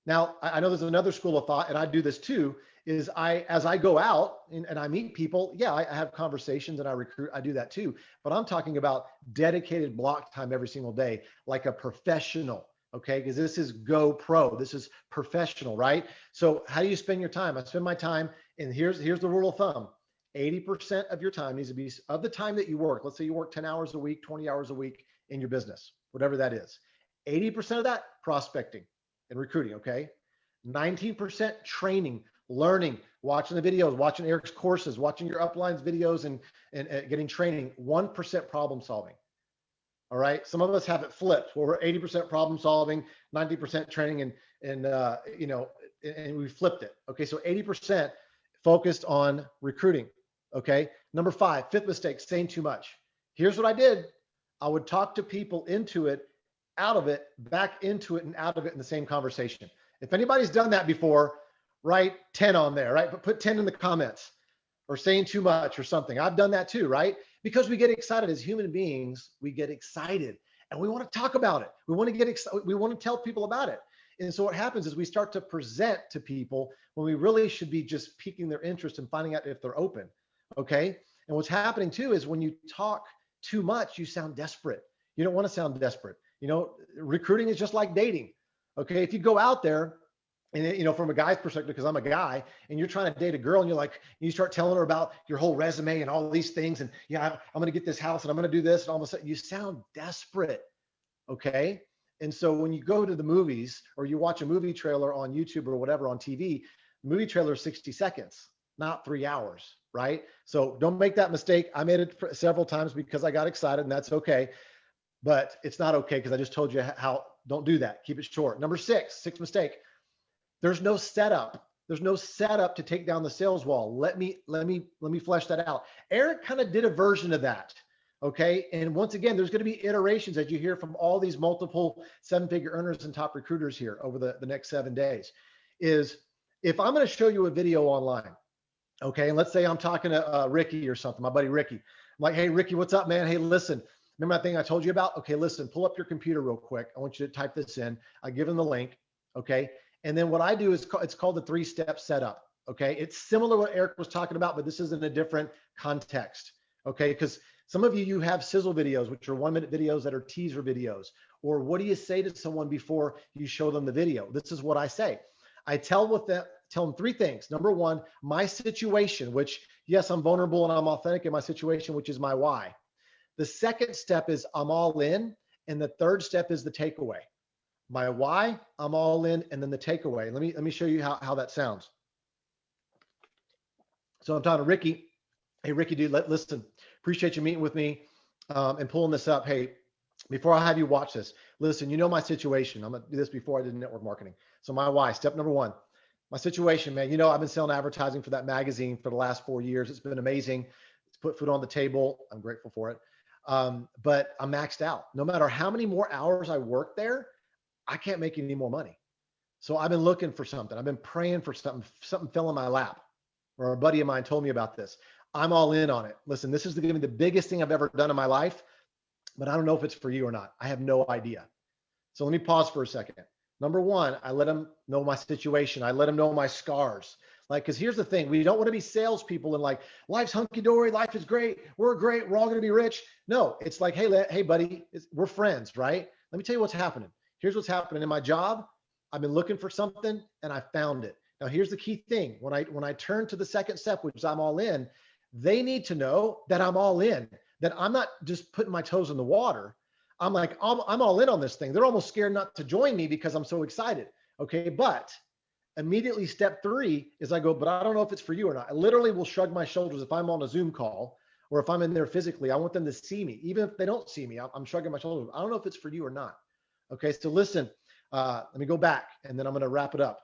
Now, I know there's another school of thought, and I do this too, is as I go out and I meet people, yeah, I have conversations and I recruit, I do that too. But I'm talking about dedicated block time every single day, like a professional, okay? Because this is Go Pro, this is professional, right? So how do you spend your time? I spend my time, and here's the rule of thumb. 80% of your time needs to be, of the time that you work, let's say you work 10 hours a week, 20 hours a week in your business, whatever that is. 80% of that, prospecting and recruiting, okay? 19% training, learning, watching the videos, watching Eric's courses, watching your uplines videos, and getting training. 1% problem solving. All right. Some of us have it flipped where we're 80% problem solving, 90% training, and we flipped it. Okay. So 80% focused on recruiting. Okay. Number 5, fifth mistake, saying too much. Here's what I did. I would talk to people into it, out of it, back into it, and out of it in the same conversation. If anybody's done that before, write 10 on there, right? But put 10 in the comments, or saying too much or something. I've done that too, right? Because we get excited as human beings, we get excited and we want to talk about it. We want to get excited. We want to tell people about it. And so what happens is we start to present to people when we really should be just piquing their interest and finding out if they're open. Okay. And what's happening too is when you talk too much, you sound desperate. You don't want to sound desperate. Recruiting is just like dating. Okay. If you go out there, and from a guy's perspective, because I'm a guy, and you're trying to date a girl, and you start telling her about your whole resume and all these things, and I'm going to get this house and I'm going to do this, and all of a sudden you sound desperate. Okay. And so when you go to the movies or you watch a movie trailer on YouTube or whatever on TV, the movie trailer is 60 seconds, not 3 hours, right? So don't make that mistake. I made it several times because I got excited, and that's okay. But it's not okay because I just told you how, don't do that. Keep it short. Number 6, sixth mistake. There's no setup There's no setup to take down the sales wall. Let me flesh that out. Eric kind of did a version of that. Okay. And once again, there's going to be iterations as you hear from all these multiple 7-figure earners and top recruiters here over the next 7 days. Is if I'm going to show you a video online, okay, and let's say I'm talking to Ricky or something, my buddy Ricky. I'm like, hey, Ricky, what's up, man? Hey, listen, remember that thing I told you about? Okay, listen, pull up your computer real quick. I want you to type this in. I give him the link, okay? And then what I do is it's called the 3-step setup, okay? It's similar to what Eric was talking about, but this is in a different context, okay? Because some of you have sizzle videos, which are 1-minute videos that are teaser videos. Or what do you say to someone before you show them the video? This is what I say. I tell them 3 things. Number 1, my situation, which yes, I'm vulnerable and I'm authentic in my situation, which is my why. The second step is I'm all in. And the third step is the takeaway. My why, I'm all in, and then the takeaway. Let me show you how that sounds. So I'm talking to Ricky. Hey, Ricky, dude, listen, appreciate you meeting with me and pulling this up. Hey, before I have you watch this, listen, you know my situation. I'm going to do this before I did network marketing. So my why, step number 1, my situation, man, you know, I've been selling advertising for that magazine for the last 4 years. It's been amazing. It's put food on the table. I'm grateful for it. But I'm maxed out. No matter how many more hours I work there, I can't make any more money. So I've been looking for something. I've been praying for something fell in my lap, or a buddy of mine told me about this. I'm all in on it. Listen, this is going to be the biggest thing I've ever done in my life, but I don't know if it's for you or not. I have no idea. So let me pause for a second. Number 1, I let them know my situation. I let them know my scars. Like, because here's the thing. We don't want to be salespeople and like, life's hunky-dory, life is great, we're all going to be rich. No, it's like, hey buddy, we're friends, right? Let me tell you what's happening. Here's what's happening in my job. I've been looking for something and I found it. Now, here's the key thing. When I turn to the second step, which is I'm all in, they need to know that I'm all in, that I'm not just putting my toes in the water. I'm like, I'm all in on this thing. They're almost scared not to join me because I'm so excited. Okay. But immediately step 3 is I go, but I don't know if it's for you or not. I literally will shrug my shoulders if I'm on a Zoom call or if I'm in there physically. I want them to see me. Even if they don't see me, I'm shrugging my shoulders. I don't know if it's for you or not. Okay. So listen, let me go back and then I'm going to wrap it up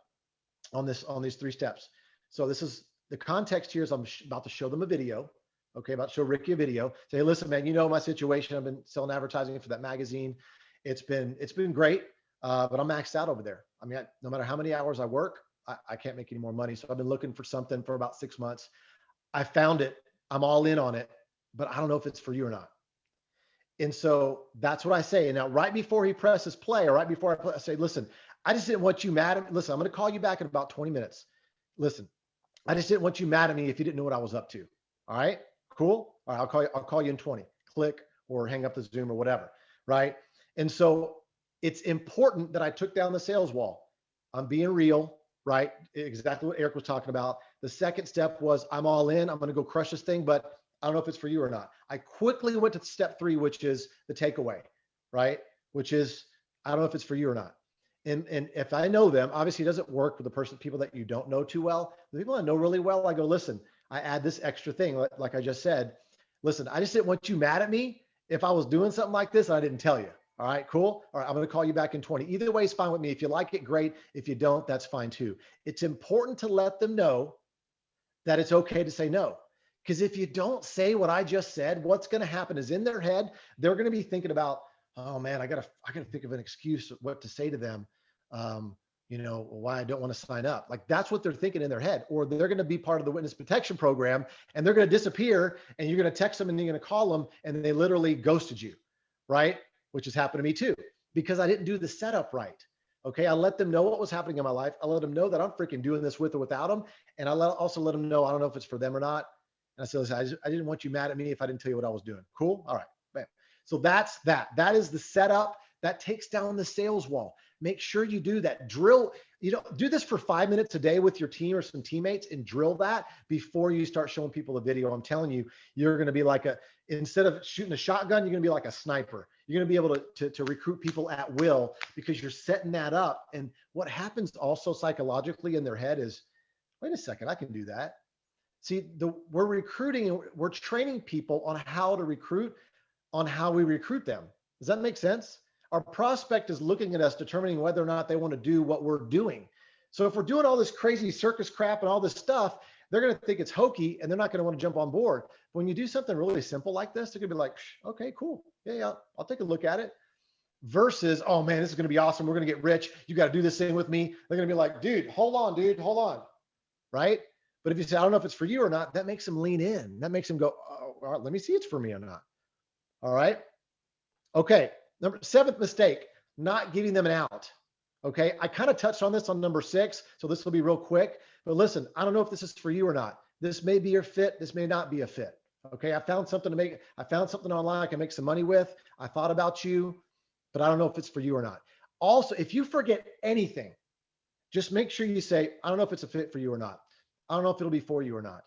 on these 3 steps. So this is the context here is I'm about to show them a video. Okay. About to show Ricky a video. Say, hey, listen, man, you know my situation. I've been selling advertising for that magazine. It's been great. But I'm maxed out over there. I mean, no matter how many hours I work, I can't make any more money. So I've been looking for something for about 6 months. I found it. I'm all in on it, but I don't know if it's for you or not. And so that's what I say. And now right before he presses play or right before I say, listen, I just didn't want you mad at me. Listen, I'm going to call you back in about 20 minutes. Listen, I just didn't want you mad at me if you didn't know what I was up to. All right, cool. All right. I'll call you in 20, click or hang up the Zoom or whatever. Right. And so it's important that I took down the sales wall. I'm being real, right? Exactly what Eric was talking about. The second step was I'm all in. I'm going to go crush this thing, but I don't know if it's for you or not. I quickly went to step 3, which is the takeaway, right? Which is, I don't know if it's for you or not. And if I know them, obviously it doesn't work with people that you don't know too well. The people I know really well, I go, listen, I add this extra thing. Like I just said, listen, I just didn't want you mad at me if I was doing something like this and I didn't tell you. All right, cool. All right, I'm going to call you back in 20. Either way is fine with me. If you like it, great. If you don't, that's fine too. It's important to let them know that it's okay to say no. Because if you don't say what I just said, what's going to happen is in their head, they're going to be thinking about, oh man, I gotta think of an excuse what to say to them. Why I don't want to sign up. Like that's what they're thinking in their head, or they're going to be part of the witness protection program and they're going to disappear and you're going to text them and you're going to call them and they literally ghosted you, right? Which has happened to me too, because I didn't do the setup right. Okay. I let them know what was happening in my life. I let them know that I'm freaking doing this with or without them. And I also let them know, I don't know if it's for them or not. And I said, listen, I didn't want you mad at me if I didn't tell you what I was doing. Cool. All right. Bam. So that's that. That is the setup that takes down the sales wall. Make sure you do that. Drill, do this for 5 minutes a day with your team or some teammates and drill that before you start showing people a video. I'm telling you, you're going to be like instead of shooting a shotgun, you're going to be like a sniper. You're going to be able to recruit people at will because you're setting that up. And what happens also psychologically in their head is, wait a second, I can do that. See, we're recruiting and we're training people on how to recruit, on how we recruit them. Does that make sense? Our prospect is looking at us, determining whether or not they want to do what we're doing. So if we're doing all this crazy circus crap and all this stuff, they're going to think it's hokey and they're not going to want to jump on board. When you do something really simple like this, they're going to be like, okay, cool. Yeah, I'll take a look at it. Versus, oh man, this is going to be awesome. We're going to get rich. You got to do this thing with me. They're going to be like, dude, hold on. Right? But if you say, I don't know if it's for you or not, that makes them lean in. That makes them go, oh, all right, let me see if it's for me or not. All right. Okay. Seventh mistake, not giving them an out. Okay. I kind of touched on this on number 6. So this will be real quick, but listen, I don't know if this is for you or not. This may be your fit. This may not be a fit. Okay. I found something online I can make some money with. I thought about you, but I don't know if it's for you or not. Also, if you forget anything, just make sure you say, I don't know if it's a fit for you or not. I don't know if it'll be for you or not.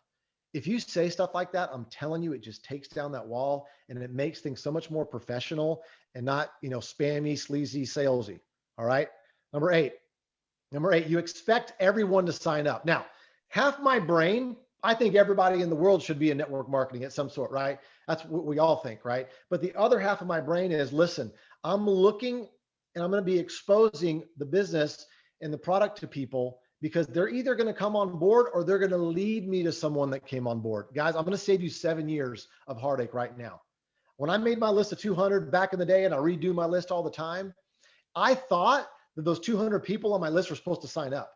If you say stuff like that, I'm telling you, it just takes down that wall and it makes things so much more professional and not, spammy, sleazy, salesy. All right. Number eight, you expect everyone to sign up. Now, half my brain, I think everybody in the world should be in network marketing at some sort, right? That's what we all think, right? But the other half of my brain is, listen, I'm looking and I'm going to be exposing the business and the product to people because they're either going to come on board or they're going to lead me to someone that came on board. Guys, I'm going to save you 7 years of heartache right now. When I made my list of 200 back in the day and I redo my list all the time, I thought that those 200 people on my list were supposed to sign up.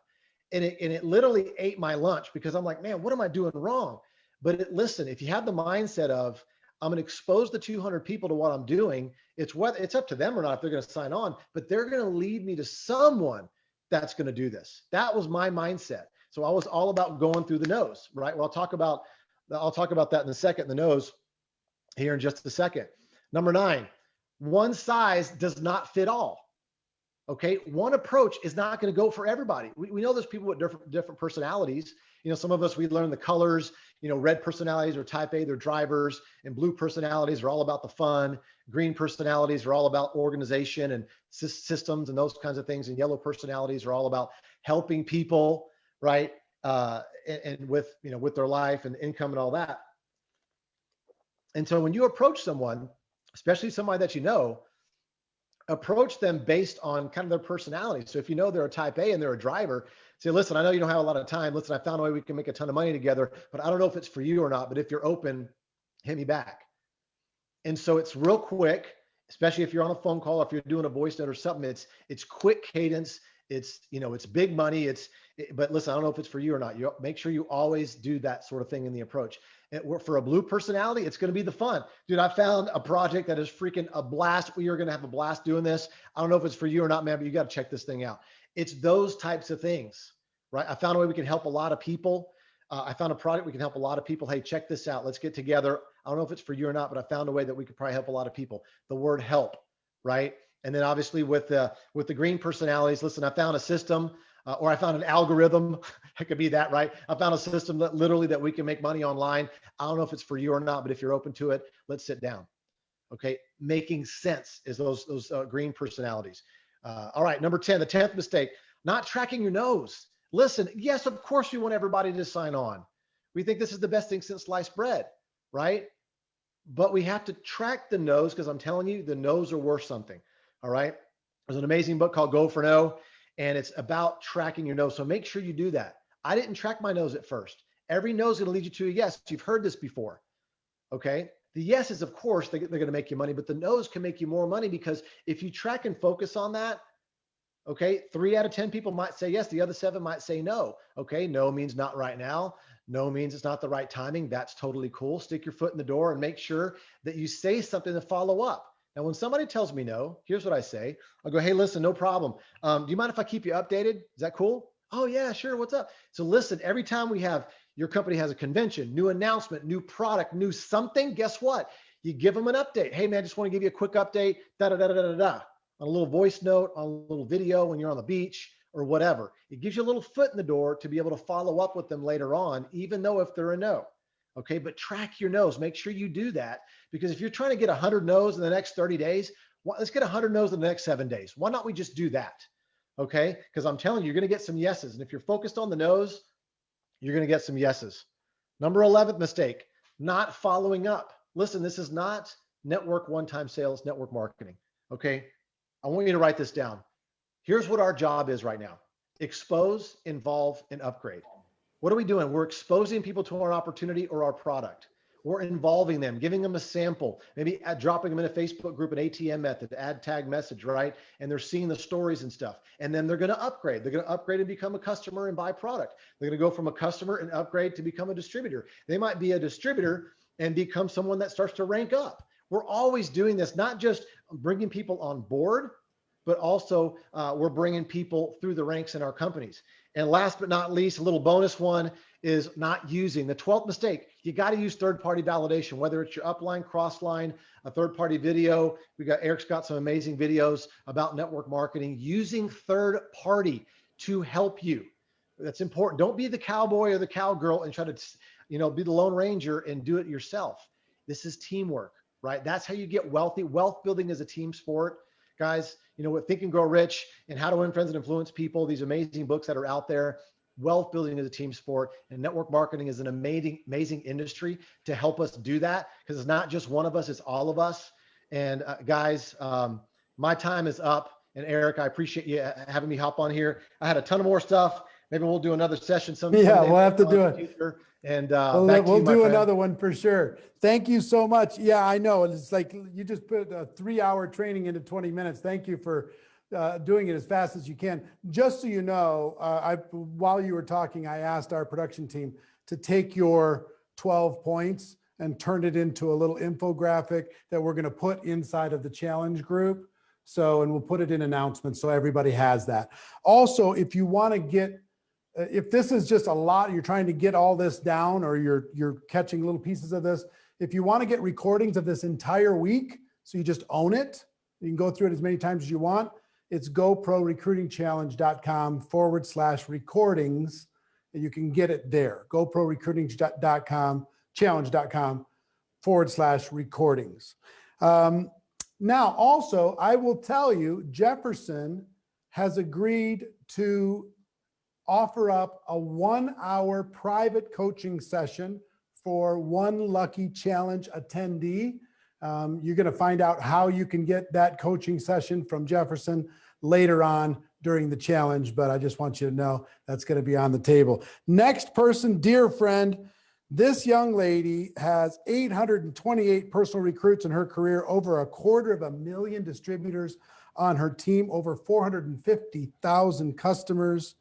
And it literally ate my lunch because I'm like, man, what am I doing wrong? But listen, if you have the mindset of, I'm going to expose the 200 people to what I'm doing, it's up to them or not if they're going to sign on, but they're going to lead me to someone that's going to do this. That was my mindset. So I was all about going through the nose, right? Well, I'll talk about that in a second, the nose here in just a second. Number 9, one size does not fit all. Okay. One approach is not going to go for everybody. We know there's people with different personalities. Some of us, we learn the colors, red personalities are type A, they're drivers, and blue personalities are all about the fun. Green personalities are all about organization and systems and those kinds of things. And yellow personalities are all about helping people, right? And with their life and income and all that. And so when you approach someone, especially somebody that approach them based on kind of their personality. So if they're a type A and they're a driver, say, listen, I know you don't have a lot of time. Listen, I found a way we can make a ton of money together, but I don't know if it's for you or not. But if you're open, hit me back. And so it's real quick, especially if you're on a phone call, if you're doing a voice note or something, it's quick cadence. It's big money. But listen, I don't know if it's for you or not. You make sure you always do that sort of thing in the approach. For a blue personality, it's going to be the fun. Dude, I found a project that is freaking a blast. We are going to have a blast doing this. I don't know if it's for you or not, man, but you got to check this thing out. It's those types of things, right? I found a way we can help a lot of people. I found a product we can help a lot of people. Hey, check this out. Let's get together. I don't know if it's for you or not, but I found a way that we could probably help a lot of people. The word help, right? And then obviously with the green personalities, listen, I found a system or I found an algorithm. It could be that, right? I found a system that we can make money online. I don't know if it's for you or not, but if you're open to it, let's sit down. Okay. Making sense is those green personalities. All right. Number 10, the 10th mistake, not tracking your nose. Listen, yes, of course we want everybody to sign on. We think this is the best thing since sliced bread, right? But we have to track the nose because I'm telling you, the nose are worth something. All right. There's an amazing book called Go for No, and it's about tracking your nose. So make sure you do that. I didn't track my nose at first. Every nose is going to lead you to a yes. You've heard this before. Okay. The yeses, of course, they're going to make you money, but the no's can make you more money because if you track and focus on that, okay, 3 out of 10 people might say yes. The other 7 might say no. Okay. No means not right now. No means it's not the right timing. That's totally cool. Stick your foot in the door and make sure that you say something to follow up. Now, when somebody tells me no, here's what I say. I'll go, hey, listen, no problem. Do you mind if I keep you updated? Is that cool? Oh yeah, sure. What's up? So listen, every time your company has a convention, new announcement, new product, new something, guess what? You give them an update. Hey man, I just want to give you a quick update, on a little voice note, on a little video when you're on the beach or whatever. It gives you a little foot in the door to be able to follow up with them later on, even though if they're a no. Okay, but track your no's. Make sure you do that because if you're trying to get 100 no's in the next 30 days, let's get 100 no's in the next 7 days. Why not we just do that? Okay, because I'm telling you, you're going to get some yeses. And if you're focused on the no's, you're going to get some yeses. Number 11th mistake, not following up. Listen, this is not network one-time sales, network marketing. Okay, I want you to write this down. Here's what our job is right now. expose, involve, and upgrade. What are we doing? We're exposing people to our opportunity or our product. We're involving them, giving them a sample, maybe dropping them in a Facebook group, an ATM method, add tag message, right? And they're seeing the stories and stuff. And then they're going to upgrade. They're going to upgrade and become a customer and buy product. They're going to go from a customer and upgrade to become a distributor. They might be a distributor and become someone that starts to rank up. We're always doing this, not just bringing people on board, but also we're bringing people through the ranks in our companies. And last but not least, a little bonus one is not using the 12th mistake. You got to use third-party validation, whether it's your upline, crossline, a third-party video. Eric's got some amazing videos about network marketing, using third-party to help you. That's important. Don't be the cowboy or the cowgirl and try to, be the Lone Ranger and do it yourself. This is teamwork, right? That's how you get wealthy. Wealth building is a team sport. Guys, with Think and Grow Rich and How to Win Friends and Influence People, these amazing books that are out there. Wealth building is a team sport, and network marketing is an amazing industry to help us do that, because it's not just one of us, it's all of us. And guys, my time is up. And Eric, I appreciate you having me hop on here. I had a ton of more stuff. Maybe we'll do another session sometime. Yeah, we'll have to do it. And we'll do another one for sure. Thank you so much. Yeah, I know. It's like you just put a 3-hour training into 20 minutes. Thank you for doing it as fast as you can. Just so you know, while you were talking, I asked our production team to take your 12 points and turn it into a little infographic that we're going to put inside of the challenge group. And we'll put it in announcements so everybody has that. Also, if you want to get, if this is just a lot, you're trying to get all this down, or you're catching little pieces of this. If you want to get recordings of this entire week, so you just own it, you can go through it as many times as you want. It's goprorecruitingchallenge.com/recordings, and you can get it there. goprorecruitingchallenge.com/recordings. Now, also, I will tell you, Jefferson has agreed to offer up a 1-hour private coaching session for one lucky challenge attendee. You're going to find out how you can get that coaching session from Jefferson later on during the challenge, but I just want you to know that's going to be on the table. Next person, dear friend, this young lady has 828 personal recruits in her career, over 250,000 distributors on her team, over 450,000 customers.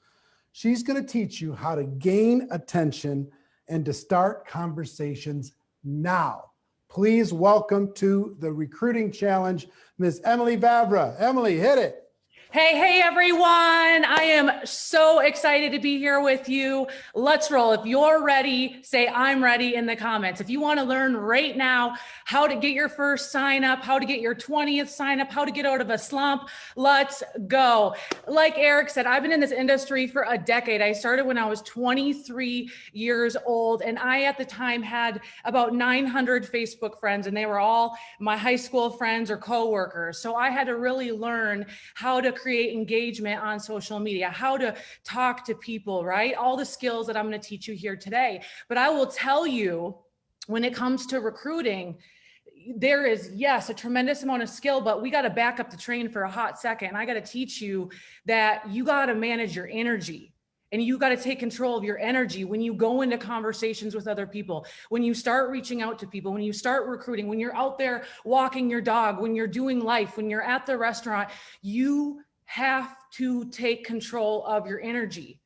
She's going to teach you how to gain attention and to start conversations now. Please welcome to the Recruiting Challenge, Ms. Emily Vavra. Emily, hit it. Hey, everyone. I am so excited to be here with you. Let's roll. If you're ready, say I'm ready in the comments. If you want to learn right now how to get your first sign up, how to get your 20th sign up, how to get out of a slump, let's go. Like Eric said, I've been in this industry for a decade. I started when I was 23 years old, and I at the time had about 900 Facebook friends, and they were all my high school friends or coworkers. So I had to really learn how to create engagement on social media, how to talk to people, right? All the skills that I'm going to teach you here today. But I will tell you, when it comes to recruiting, there is, yes, a tremendous amount of skill, but we got to back up the train for a hot second. I got to teach you that you got to manage your energy. And you got to take control of your energy when you go into conversations with other people, when you start reaching out to people, when you start recruiting, when you're out there walking your dog, when you're doing life, when you're at the restaurant. You have to take control of your energy.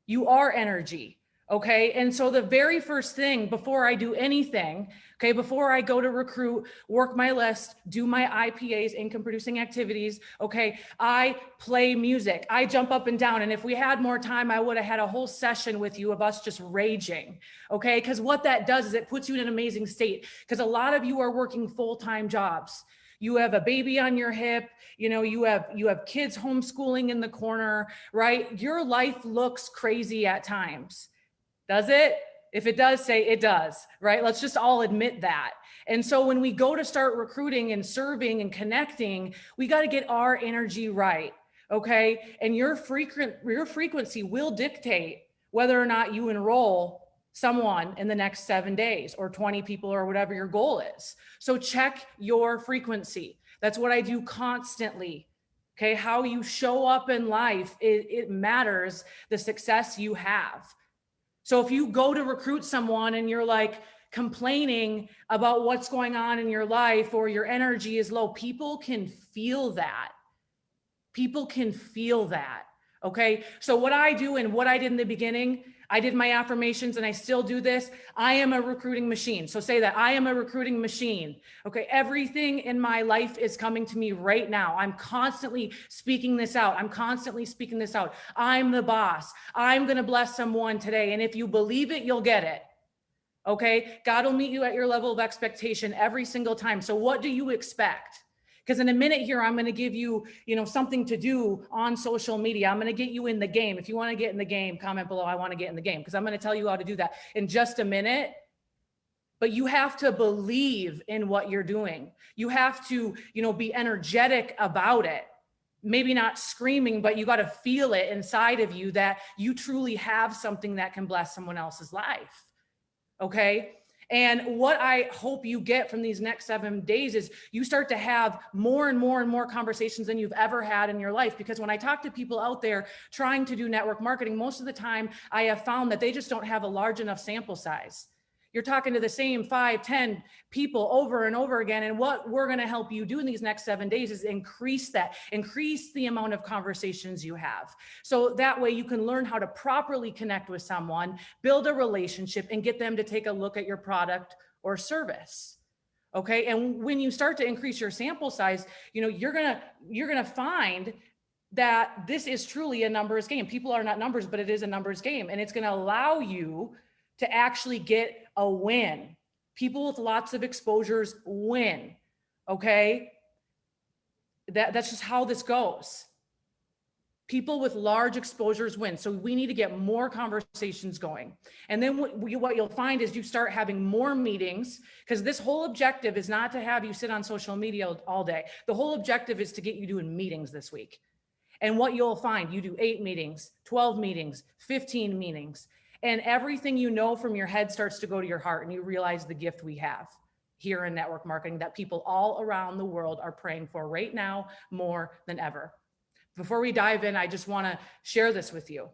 You are energy. Okay. And so the very first thing before I do anything, okay, before I go to recruit, work my list, do my IPAs, income producing activities, okay, I play music, I jump up and down. And if we had more time, I would have had a whole session with you of us just raging, okay? Because what that does is it puts you in an amazing state, because a lot of you are working full-time jobs. You have a baby on your hip, you have kids homeschooling in the corner, right? Your life looks crazy at times. Does it? If it does, say it does, right? Let's just all admit that. And so when we go to start recruiting and serving and connecting, we got to get our energy right, okay? And your frequency will dictate whether or not you enroll someone in the next 7 days or 20 people or whatever your goal is. So check your frequency. That's what I do constantly. Okay, how you show up in life, it matters the success you have. So if you go to recruit someone and you're like complaining about what's going on in your life or your energy is low, people can feel that. People can feel that. Okay. So what I do and what I did in the beginning, I did my affirmations and I still do this. I am a recruiting machine. So say that I am a recruiting machine. Okay. Everything in my life is coming to me right now. I'm constantly speaking this out. I'm constantly speaking this out. I'm the boss. I'm going to bless someone today. And if you believe it, you'll get it. Okay. God will meet you at your level of expectation every single time. So what do you expect? Because in a minute here, I'm going to give you, something to do on social media. I'm going to get you in the game. If you want to get in the game, comment below, I want to get in the game, because I'm going to tell you how to do that in just a minute. But you have to believe in what you're doing. You have to, be energetic about it. Maybe not screaming, but you got to feel it inside of you that you truly have something that can bless someone else's life. Okay. And what I hope you get from these next 7 days is you start to have more and more and more conversations than you've ever had in your life. Because when I talk to people out there trying to do network marketing, most of the time I have found that they just don't have a large enough sample size. You're talking to the same 5, 10 people over and over again. And what we're going to help you do in these next 7 days is increase the amount of conversations you have. So that way you can learn how to properly connect with someone, build a relationship, and get them to take a look at your product or service. Okay. And when you start to increase your sample size, you're going to find that this is truly a numbers game. People are not numbers, but it is a numbers game. And it's going to allow you to actually get a win. People with lots of exposures win. Okay. That's just how this goes. People with large exposures win. So we need to get more conversations going. And then what you'll find is you start having more meetings, because this whole objective is not to have you sit on social media all day. The whole objective is to get you doing meetings this week. And what you'll find, you do 8 meetings, 12 meetings, 15 meetings. And everything from your head starts to go to your heart, and you realize the gift we have here in network marketing that people all around the world are praying for right now more than ever. Before we dive in, I just want to share this with you.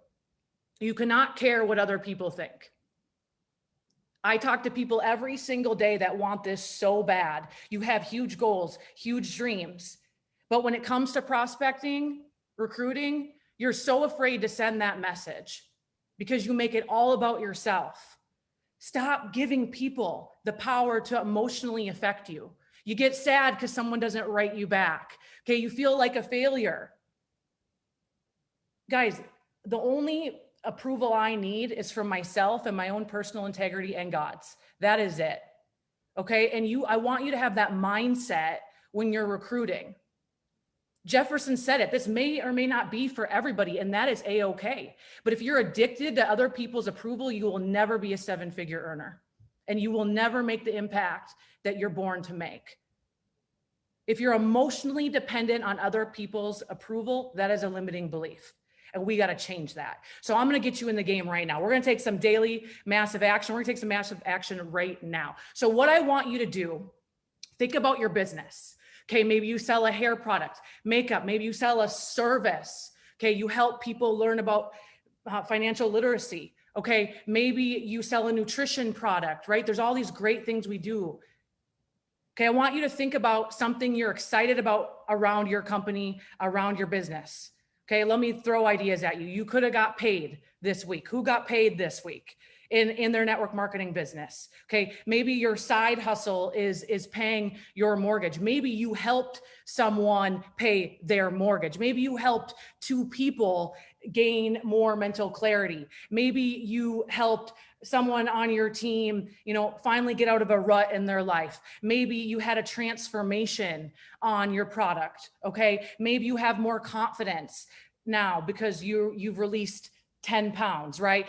You cannot care what other people think. I talk to people every single day that want this so bad. You have huge goals, huge dreams. But when it comes to prospecting, recruiting, you're so afraid to send that message, because you make it all about yourself. Stop giving people the power to emotionally affect you. You get sad because someone doesn't write you back. Okay, you feel like a failure. Guys, the only approval I need is from myself and my own personal integrity and God's. That is it. Okay, and I want you to have that mindset when you're recruiting. Jefferson said it, this may or may not be for everybody, and that is A-okay. But if you're addicted to other people's approval, you will never be a 7-figure earner, and you will never make the impact that you're born to make. If you're emotionally dependent on other people's approval, that is a limiting belief, and we got to change that. So I'm going to get you in the game right now. We're going to take some daily massive action. We're going to take some massive action right now. So what I want you to do, think about your business. Okay, maybe you sell a hair product, makeup, maybe you sell a service. Okay, you help people learn about financial literacy. Okay, maybe you sell a nutrition product, right? There's all these great things we do. Okay, I want you to think about something you're excited about around your company, around your business. Okay, let me throw ideas at you. You could have got paid this week. Who got paid this week in their network marketing business? Okay, maybe your side hustle is paying your mortgage. Maybe you helped someone pay their mortgage. Maybe you helped 2 people gain more mental clarity. Maybe you helped someone on your team, finally get out of a rut in their life. Maybe you had a transformation on your product. Okay. Maybe you have more confidence now because you've released 10 pounds, right?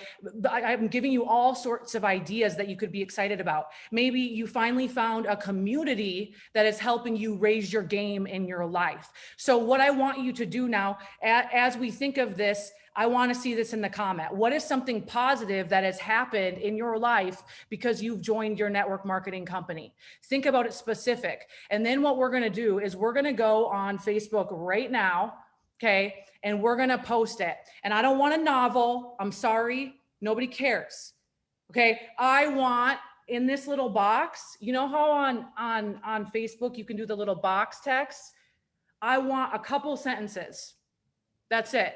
I'm giving you all sorts of ideas that you could be excited about. Maybe you finally found a community that is helping you raise your game in your life. So what I want you to do now, as we think of this, I want to see this in the comment. What is something positive that has happened in your life because you've joined your network marketing company? Think about it specific. And then what we're going to do is we're going to go on Facebook right now. Okay. And we're going to post it. And I don't want a novel. I'm sorry. Nobody cares. Okay. I want in this little box, you know how on Facebook, you can do the little box text. I want a couple sentences. That's it.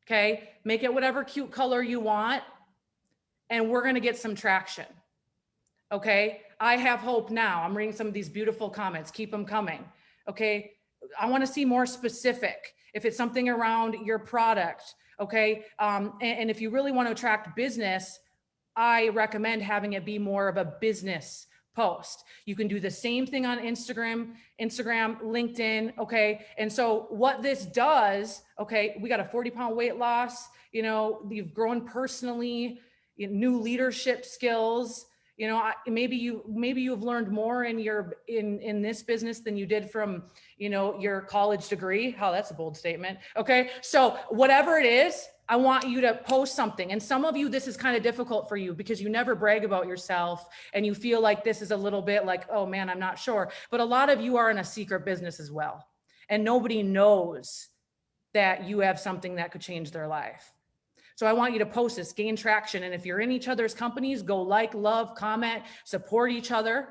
Okay. Make it whatever cute color you want. And we're going to get some traction. Okay. I have hope now. I'm reading some of these beautiful comments. Keep them coming. Okay. I want to see more specific. If it's something around your product. Okay. And if you really want to attract business, I recommend having it be more of a business post. You can do the same thing on Instagram, LinkedIn. Okay. And so what this does, okay, we got a 40-pound weight loss, you know, you've grown personally, new leadership skills, you know, maybe you've learned more in this business than you did from, you know, your college degree. Oh, that's a bold statement. Okay. So whatever it is, I want you to post something. And some of you, this is kind of difficult for you because you never brag about yourself and you feel like this is a little bit like, oh man, I'm not sure. But a lot of you are in a secret business as well. And nobody knows that you have something that could change their life. So I want you to post this, gain traction. And if you're in each other's companies, go like, love, comment, support each other.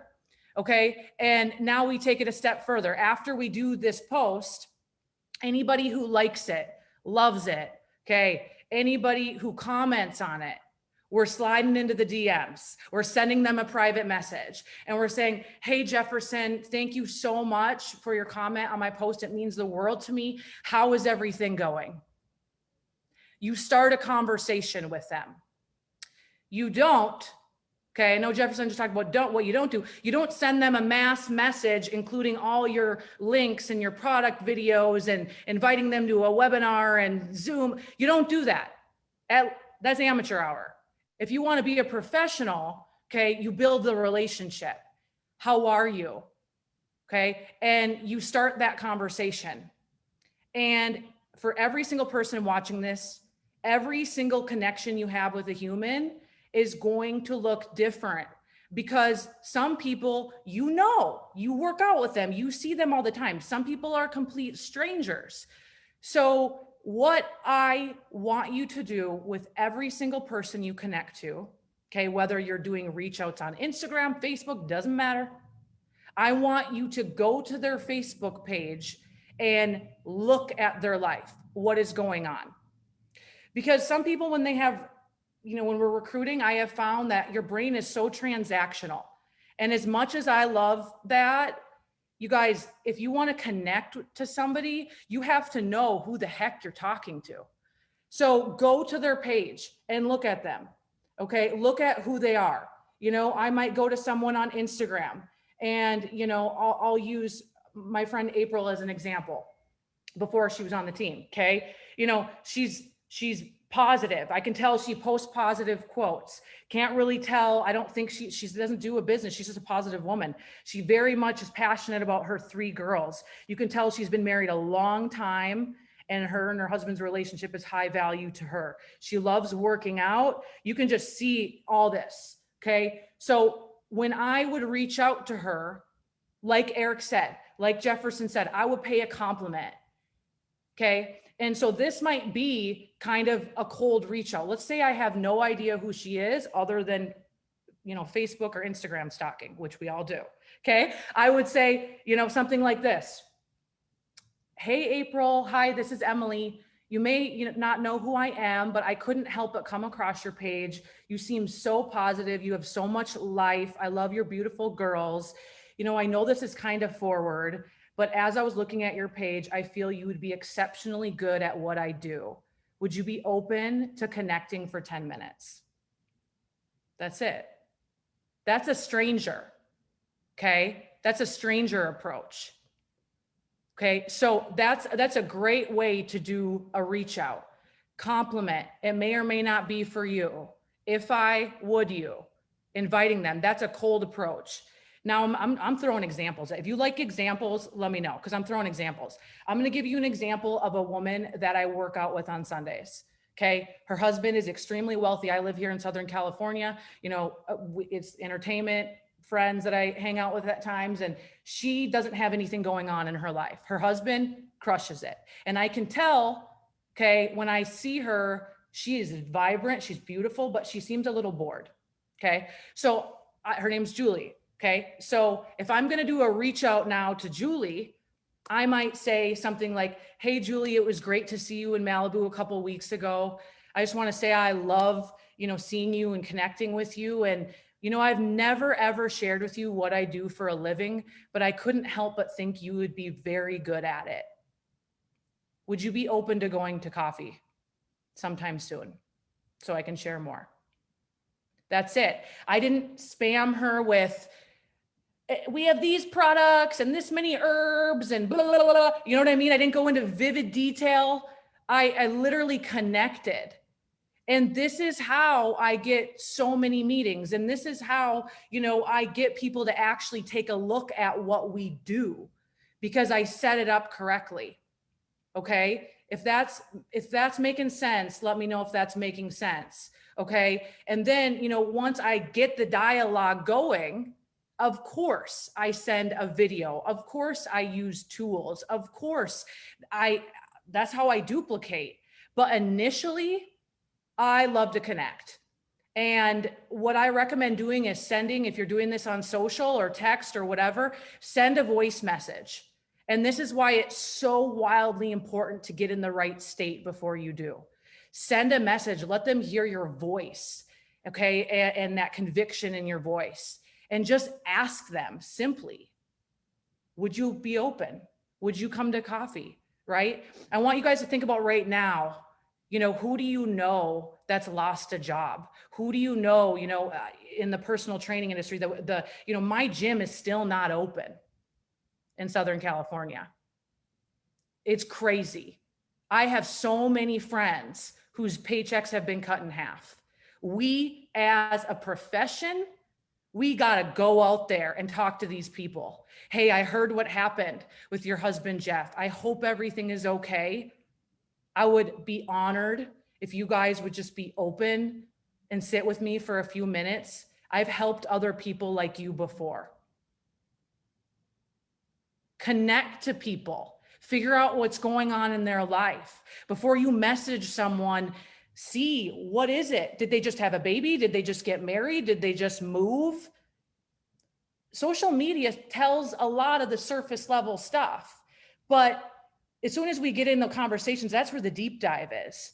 Okay. And now we take it a step further. After we do this post, anybody who likes it, loves it, okay, anybody who comments on it, we're sliding into the DMs. We're sending them a private message and we're saying, hey, Jefferson, thank you so much for your comment on my post. It means the world to me. How is everything going? You start a conversation with them. You don't, okay, I know Jefferson just talked about what you don't do. You don't send them a mass message, including all your links and your product videos and inviting them to a webinar and Zoom. You don't do that. That's amateur hour. If you want to be a professional, okay, you build the relationship. How are you? Okay, and you start that conversation. And for every single person watching this, every single connection you have with a human is going to look different because some people, you know, you work out with them, you see them all the time. Some people are complete strangers. So what I want you to do with every single person you connect to, okay, whether you're doing reach outs on Instagram, Facebook, doesn't matter. I want you to go to their Facebook page and look at their life, what is going on. Because some people, when they have, you know, when we're recruiting, I have found that your brain is so transactional. And as much as I love that, you guys, if you want to connect to somebody, you have to know who the heck you're talking to. So go to their page and look at them. Okay. Look at who they are. You know, I might go to someone on Instagram and, you know, I'll use my friend April as an example before she was on the team. Okay. You know, she's positive. I can tell she posts positive quotes. Can't really tell. I don't think she doesn't do a business. She's just a positive woman. She very much is passionate about her 3 girls. You can tell she's been married a long time and her husband's relationship is high value to her. She loves working out. You can just see all this. Okay. So when I would reach out to her, like Eric said, like Jefferson said, I would pay a compliment. Okay. And so this might be kind of a cold reach out. Let's say I have no idea who she is other than, you know, Facebook or Instagram stalking, which we all do. Okay. I would say, you know, something like this. Hey, April. Hi, this is Emily. You may not know who I am, but I couldn't help but come across your page. You seem so positive. You have so much life. I love your beautiful girls. You know, I know this is kind of forward, but as I was looking at your page, I feel you would be exceptionally good at what I do. Would you be open to connecting for 10 minutes? That's it. That's a stranger. Okay. That's a stranger approach. Okay. So that's a great way to do a reach out. Compliment. It may or may not be for you. If I would you, inviting them, that's a cold approach. Now I'm throwing examples. If you like examples, let me know because I'm throwing examples. I'm going to give you an example of a woman that I work out with on Sundays. Okay. Her husband is extremely wealthy. I live here in Southern California. You know, it's entertainment friends that I hang out with at times, and she doesn't have anything going on in her life. Her husband crushes it. And I can tell, okay, when I see her, she is vibrant, she's beautiful, but she seems a little bored. Okay. So her name's Julie. Okay. So if I'm going to do a reach out now to Julie, I might say something like, hey, Julie, it was great to see you in Malibu a couple of weeks ago. I just want to say I love, seeing you and connecting with you. And, I've never, ever shared with you what I do for a living, but I couldn't help but think you would be very good at it. Would you be open to going to coffee sometime soon so I can share more? That's it. I didn't spam her with, we have these products and this many herbs and blah, blah, blah, blah. You know what I mean? I didn't go into vivid detail. I literally connected. And this is how I get so many meetings. And this is how, I get people to actually take a look at what we do, because I set it up correctly. Okay. If that's making sense, let me know if that's making sense. Okay. And then, once I get the dialogue going, of course I send a video. Of course I use tools. Of course that's how I duplicate. But initially, I love to connect. And what I recommend doing is sending, if you're doing this on social or text or whatever, send a voice message. And this is why it's so wildly important to get in the right state before you do. Send a message, let them hear your voice, okay? And that conviction in your voice. And just ask them simply, would you be open? Would you come to coffee, right? I want you guys to think about right now, who do you know that's lost a job? Who do you know, in the personal training industry, my gym is still not open in Southern California. It's crazy. I have so many friends whose paychecks have been cut in half. We, as a profession, we got to go out there and talk to these people. Hey, I heard what happened with your husband, Jeff. I hope everything is okay. I would be honored if you guys would just be open and sit with me for a few minutes. I've helped other people like you before. Connect to people, figure out what's going on in their life. Before you message someone, see, what is it? Did they just have a baby? Did they just get married? Did they just move? Social media tells a lot of the surface level stuff, but as soon as we get in the conversations, that's where the deep dive is.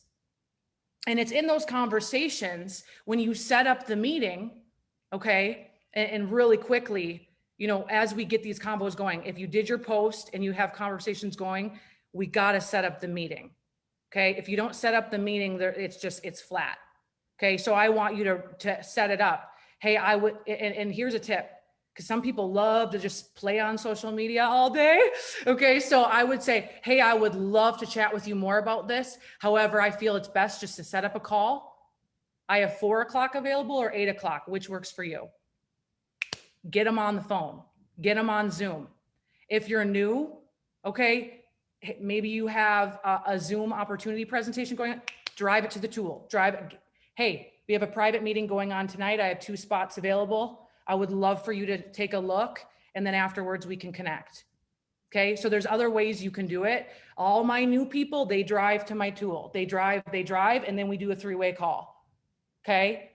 And it's in those conversations when you set up the meeting, okay? And really quickly, as we get these combos going, if you did your post and you have conversations going, we got to set up the meeting. Okay. If you don't set up the meeting there, it's flat. Okay. So I want you to set it up. Hey, I would, and here's a tip, because some people love to just play on social media all day. Okay. So I would say, hey, I would love to chat with you more about this. However, I feel it's best just to set up a call. I have 4 o'clock available or 8 o'clock, which works for you. Get them on the phone, get them on Zoom. If you're new, okay, maybe you have a Zoom opportunity presentation going on, drive it to the tool, hey, we have a private meeting going on tonight. I have 2 spots available. I would love for you to take a look, and then afterwards we can connect. Okay, so there's other ways you can do it. All my new people, they drive to my tool. They drive, and then we do a 3-way call. Okay,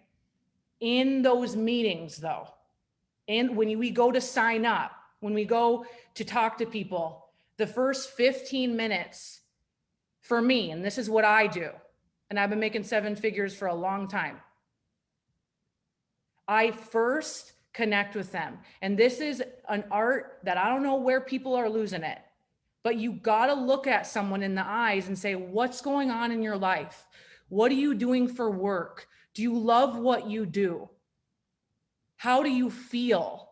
in those meetings though, and when we go to sign up, when we go to talk to people, the first 15 minutes for me, and this is what I do, and I've been making 7 figures for a long time. I first connect with them. And this is an art that I don't know where people are losing it, but you got to look at someone in the eyes and say, what's going on in your life? What are you doing for work? Do you love what you do? How do you feel?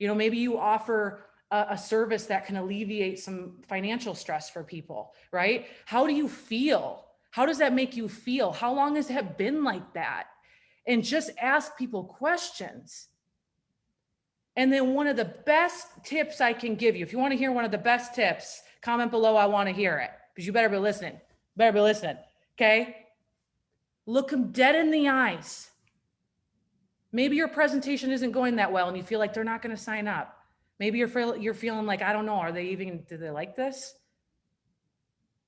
Maybe you offer a service that can alleviate some financial stress for people, right? How do you feel? How does that make you feel? How long has it been like that? And just ask people questions. And then one of the best tips I can give you, if you want to hear one of the best tips, comment below, I want to hear it, because you better be listening. Okay? Look them dead in the eyes. Maybe your presentation isn't going that well and you feel like they're not going to sign up. Maybe you're feeling like, I don't know, do they like this?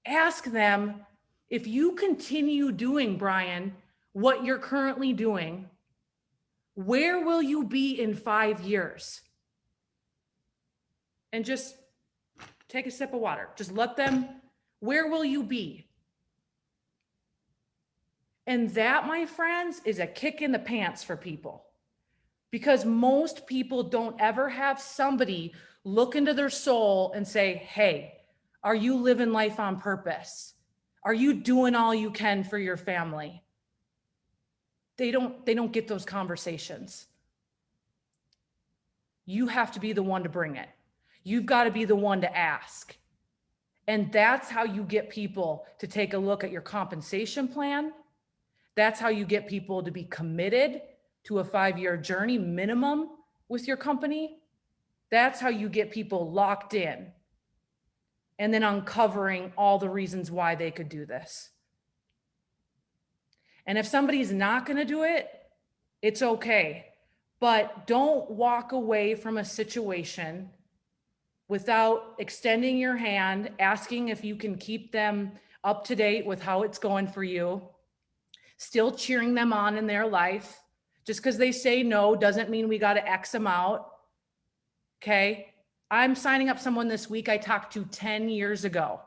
Ask them, if you continue doing, Brian, what you're currently doing, where will you be in 5 years? And just take a sip of water. Just let them, where will you be? And that, my friends, is a kick in the pants for people, because most people don't ever have somebody look into their soul and say, hey, are you living life on purpose? Are you doing all you can for your family? They don't get those conversations. You have to be the one to bring it. You've got to be the one to ask. And that's how you get people to take a look at your compensation plan. That's how you get people to be committed to a 5-year journey minimum with your company. That's how you get people locked in and then uncovering all the reasons why they could do this. And if somebody's not going to do it, it's okay. But don't walk away from a situation without extending your hand, asking if you can keep them up to date with how it's going for you, still cheering them on in their life. Just because they say no doesn't mean we got to X them out. Okay. I'm signing up someone this week I talked to 10 years ago.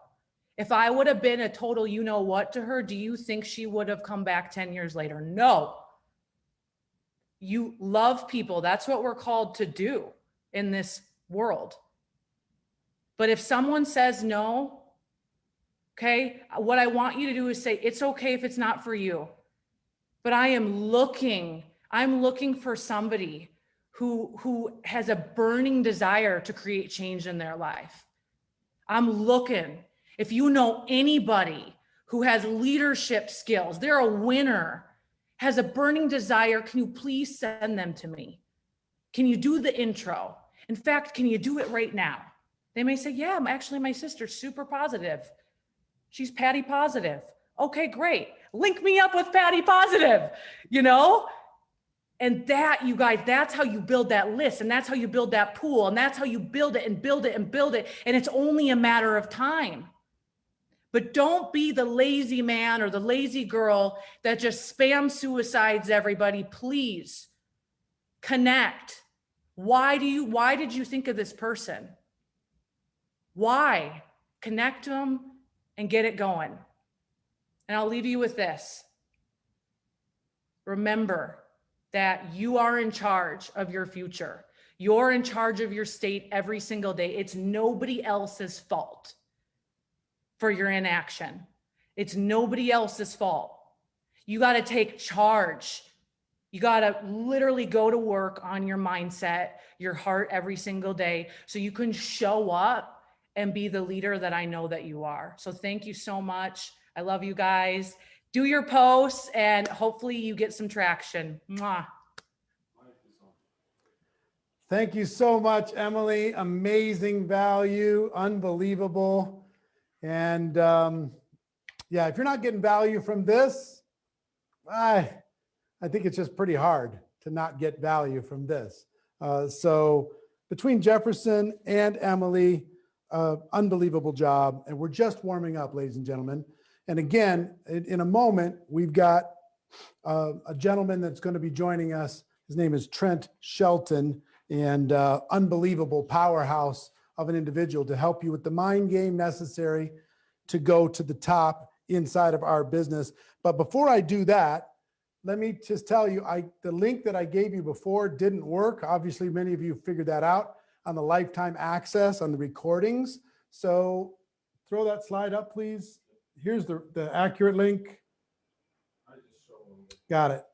If I would have been a total you know what to her, do you think she would have come back 10 years later? No. You love people. That's what we're called to do in this world. But if someone says no, okay, what I want you to do is say, it's okay if it's not for you, but I'm looking for somebody who has a burning desire to create change in their life. I'm looking. If you know anybody who has leadership skills, they're a winner, has a burning desire, can you please send them to me? Can you do the intro? In fact, can you do it right now? They may say, yeah, actually my sister's super positive. She's Patty positive. Okay, great. Link me up with Patty positive, you know? And that, you guys, that's how you build that list, and that's how you build that pool, and that's how you build it and build it and build it. And it's only a matter of time. But don't be the lazy man or the lazy girl that just spam suicides everybody. Please connect. Why did you think of this person? Why? Connect to them and get it going. And I'll leave you with this. Remember that you are in charge of your future. You're in charge of your state every single day. It's nobody else's fault for your inaction. It's nobody else's fault. You got to take charge. You got to literally go to work on your mindset, your heart every single day, so you can show up and be the leader that I know that you are. So thank you so much. I love you guys. Do your posts and hopefully you get some traction. Mwah. Thank you so much, Emily. Amazing value, unbelievable. And yeah, if you're not getting value from this, I think it's just pretty hard to not get value from this. So between Jefferson and Emily, unbelievable job. And we're just warming up, ladies and gentlemen. And again, in a moment, we've got a gentleman that's going to be joining us. His name is Trent Shelton, and unbelievable powerhouse of an individual to help you with the mind game necessary to go to the top inside of our business. But before I do that, let me just tell you, the link that I gave you before didn't work. Obviously, many of you figured that out on the lifetime access on the recordings. So throw that slide up, please. Here's the accurate link. Got it.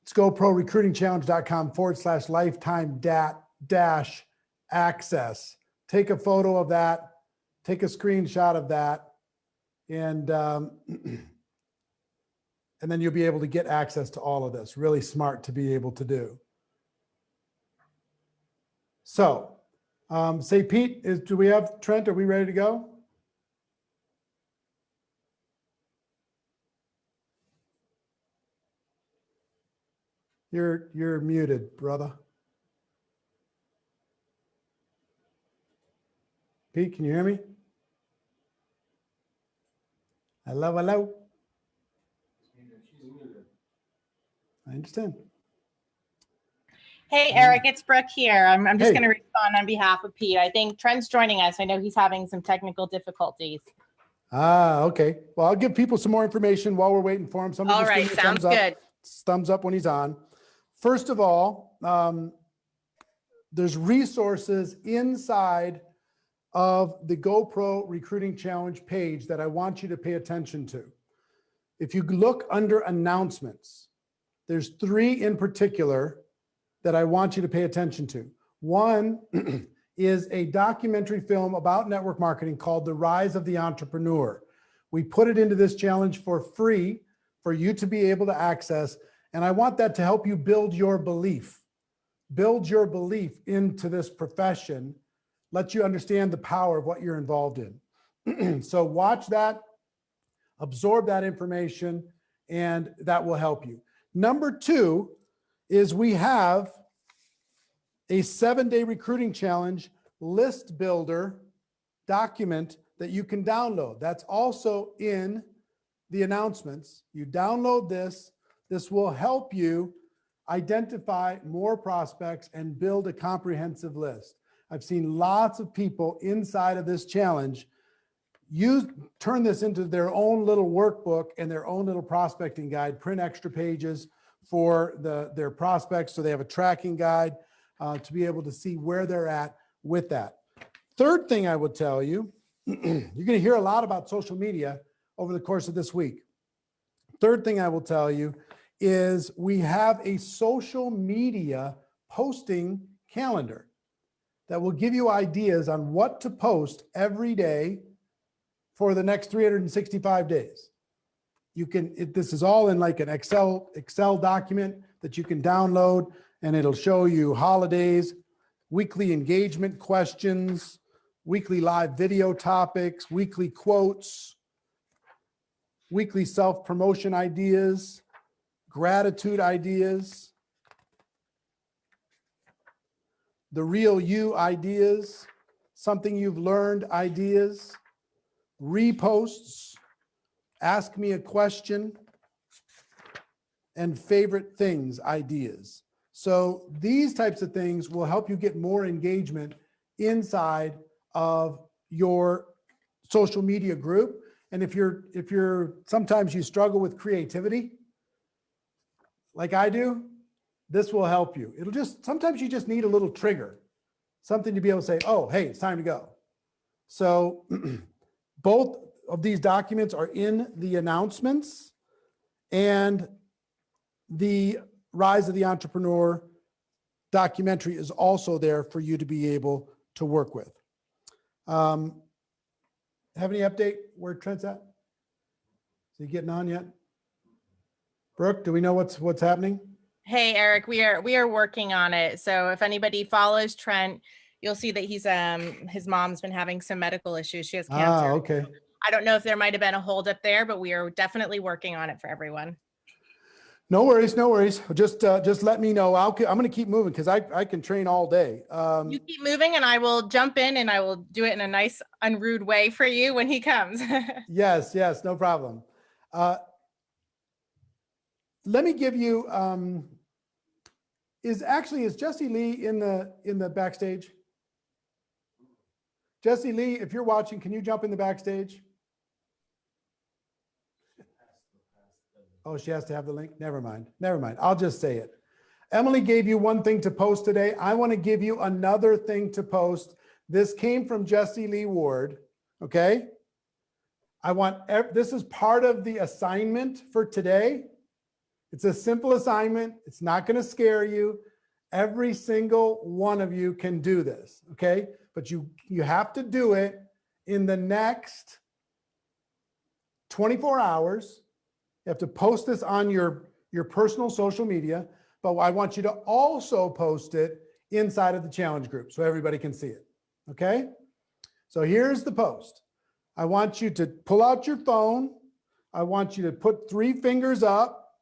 It's GoProRecruitingChallenge.com/lifetime-access. Take a photo of that, take a screenshot of that, and then you'll be able to get access to all of this. Really smart to be able to do. So say, Pete, do we have Trent? Are we ready to go? You're muted, brother. Pete, can you hear me? Hello, hello. I understand. Hey, Eric, it's Brooke here. I'm just Hey. going to respond on behalf of Pete. I think Trent's joining us. I know he's having some technical difficulties. Ah, okay. Well, I'll give people some more information while we're waiting for him. Somebody All just give right, me a sounds thumbs up. good. Thumbs up when he's on. First of all, there's resources inside of the GoPro Recruiting Challenge page that I want you to pay attention to. If you look under announcements, there's 3 in particular that I want you to pay attention to. One is a documentary film about network marketing called The Rise of the Entrepreneur. We put it into this challenge for free for you to be able to access. And I want that to help you build your belief into this profession, let you understand the power of what you're involved in. So watch that, absorb that information, and that will help you. Number 2 is we have a 7-day recruiting challenge list builder document that you can download. That's also in the announcements. You download this. This will help you identify more prospects and build a comprehensive list. I've seen lots of people inside of this challenge turn this into their own little workbook and their own little prospecting guide, print extra pages for their prospects so they have a tracking guide to be able to see where they're at with that. Third thing I would tell you, you're going to hear a lot about social media over the course of this week. Third thing I will tell you is we have a social media posting calendar that will give you ideas on what to post every day for the next 365 days. This is all in like an Excel document that you can download, and it'll show you holidays, weekly engagement questions, weekly live video topics, weekly quotes, weekly self-promotion ideas, gratitude ideas, the real you ideas, something you've learned ideas, reposts, ask me a question, and favorite things ideas. So these types of things will help you get more engagement inside of your social media group. And if you're sometimes you struggle with creativity, like I do, this will help you. Sometimes you just need a little trigger, something to be able to say, oh, hey, it's time to go. So both of these documents are in the announcements, and the Rise of the Entrepreneur documentary is also there for you to be able to work with. Have any update where Trent's at? Is he getting on yet? Brooke, do we know what's happening? Hey, Eric, we are working on it. So if anybody follows Trent, you'll see that his mom's been having some medical issues. She has cancer. Okay. I don't know if there might have been a hold up there, but we are definitely working on it for everyone. No worries, no worries. Just let me know. I'm going to keep moving because I can train all day. You keep moving and I will jump in and I will do it in a nice, unrude way for you when he comes. Yes, no problem. Let me give you, is Jesse Lee in the backstage? Jesse Lee, if you're watching, can you jump in the backstage? Oh, she has to have the link? Never mind. I'll just say it. Emily gave you one thing to post today. I want to give you another thing to post. This came from Jesse Lee Ward, okay? This is part of the assignment for today. It's a simple assignment. It's not going to scare you. Every single one of you can do this, okay? But you have to do it in the next 24 hours. You have to post this on your personal social media, but I want you to also post it inside of the challenge group so everybody can see it, okay? So here's the post. I want you to pull out your phone. I want you to put 3 fingers up.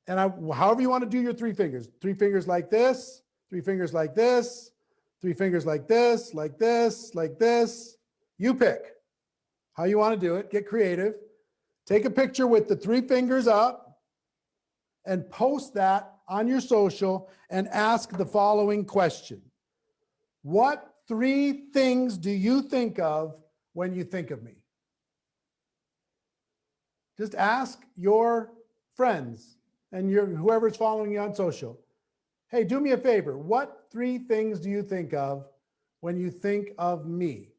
And however you want to do your 3 fingers, 3 fingers like this, 3 fingers like this, 3 fingers like this, like this, like this. You pick how you want to do it. Get creative. Take a picture with the 3 fingers up and post that on your social and ask the following question. What 3 things do you think of when you think of me? Just ask your friends and whoever's following you on social. Hey, do me a favor. What 3 things do you think of when you think of me?